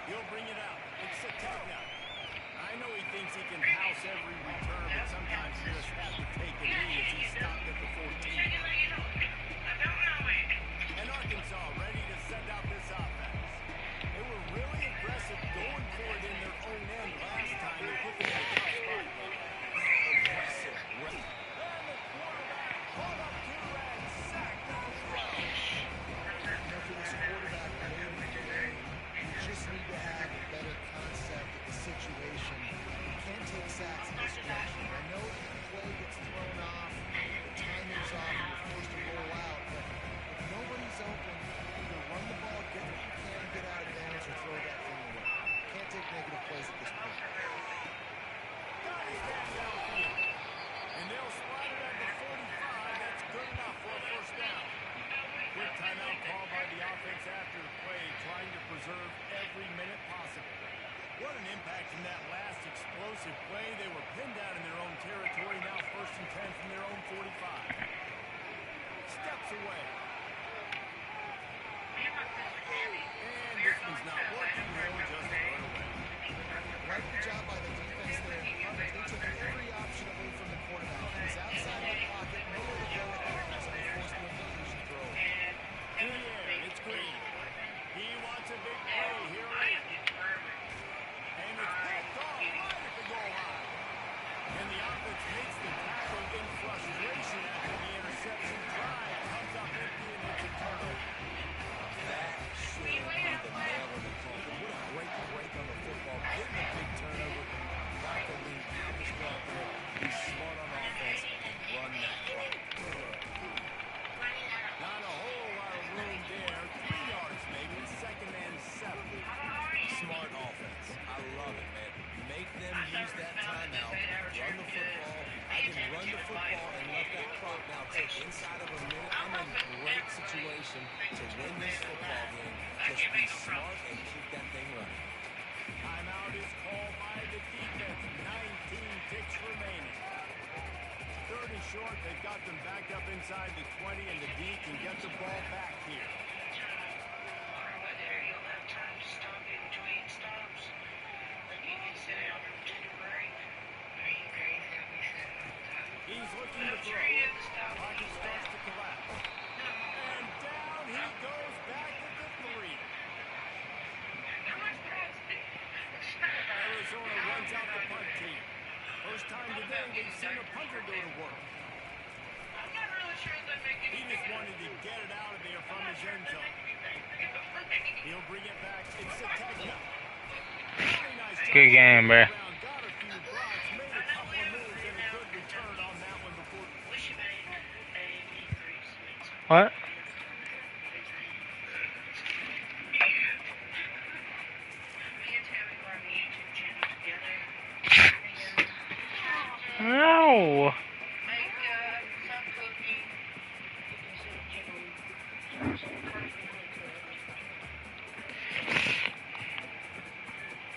He'll bring it out. It's Satana. I know he thinks he can house every return, but sometimes you just have to take a knee as he stopped at the 14. And Arkansas ready to send out this offense. They were really aggressive going for it in their own end last time. They put them in a tough spot. Aggressive. And the quarterback caught up to and sacked on the throw. for this quarterback late in the game, you just need to have a better concept of the situation. You can't take sacks in this structure. I know the play gets thrown off, the timing's off, and you're forced to roll out, but if nobody's open, either run the ball, get what you can, get out of bounds, or throw that thing away. You can't take negative plays at this point. Got his man downfield. And they'll slide it at the 45. That's good enough for a first down. Quick timeout called by the offense after the play, trying to preserve every minute possible. What an impact from that last explosive play. They were pinned down in their own territory, now 1st and 10 from their own 45. Steps away. And this one's not working. They'll just run away. Like the job by the defense there. They took every option away from the quarterback. He was outside of the pocket, nowhere to go with it, so they forced the incompletion throw. In the air, it's Green. He wants a big play here. And it's picked off right at the goal line. And the offense makes the tackle in frustration after the interception. Drive comes up empty and it's a turnover. That should be the nail in the coffin. What a great break on the football. Getting a big turnover. Got the lead out the spot there. Be smart on offense and run that clock. Not a whole lot of room there. 3 yards maybe. 2nd and 7. Smart offense. I love it, man. Make them use that timeout. Run the football. I can run the football and let that clock now tick inside of a minute. I'm in great situation to win this football game. Just be smart and keep that thing running. Timeout is called by the defense. 19 ticks remaining. 3rd and short. They've got them backed up inside the 20, and the D can get the ball back here. He's looking to throw. Pocket starts to collapse. And down he goes back at the 3. Arizona runs out the punt team. First time today they've seen a punter go to work. He just wanted to get it out of there from his end zone. He'll bring it back. It's Satana. Very nice job. Good game, bro. Got a few blocks, made a couple of moves, and a good return on that one before. What? No.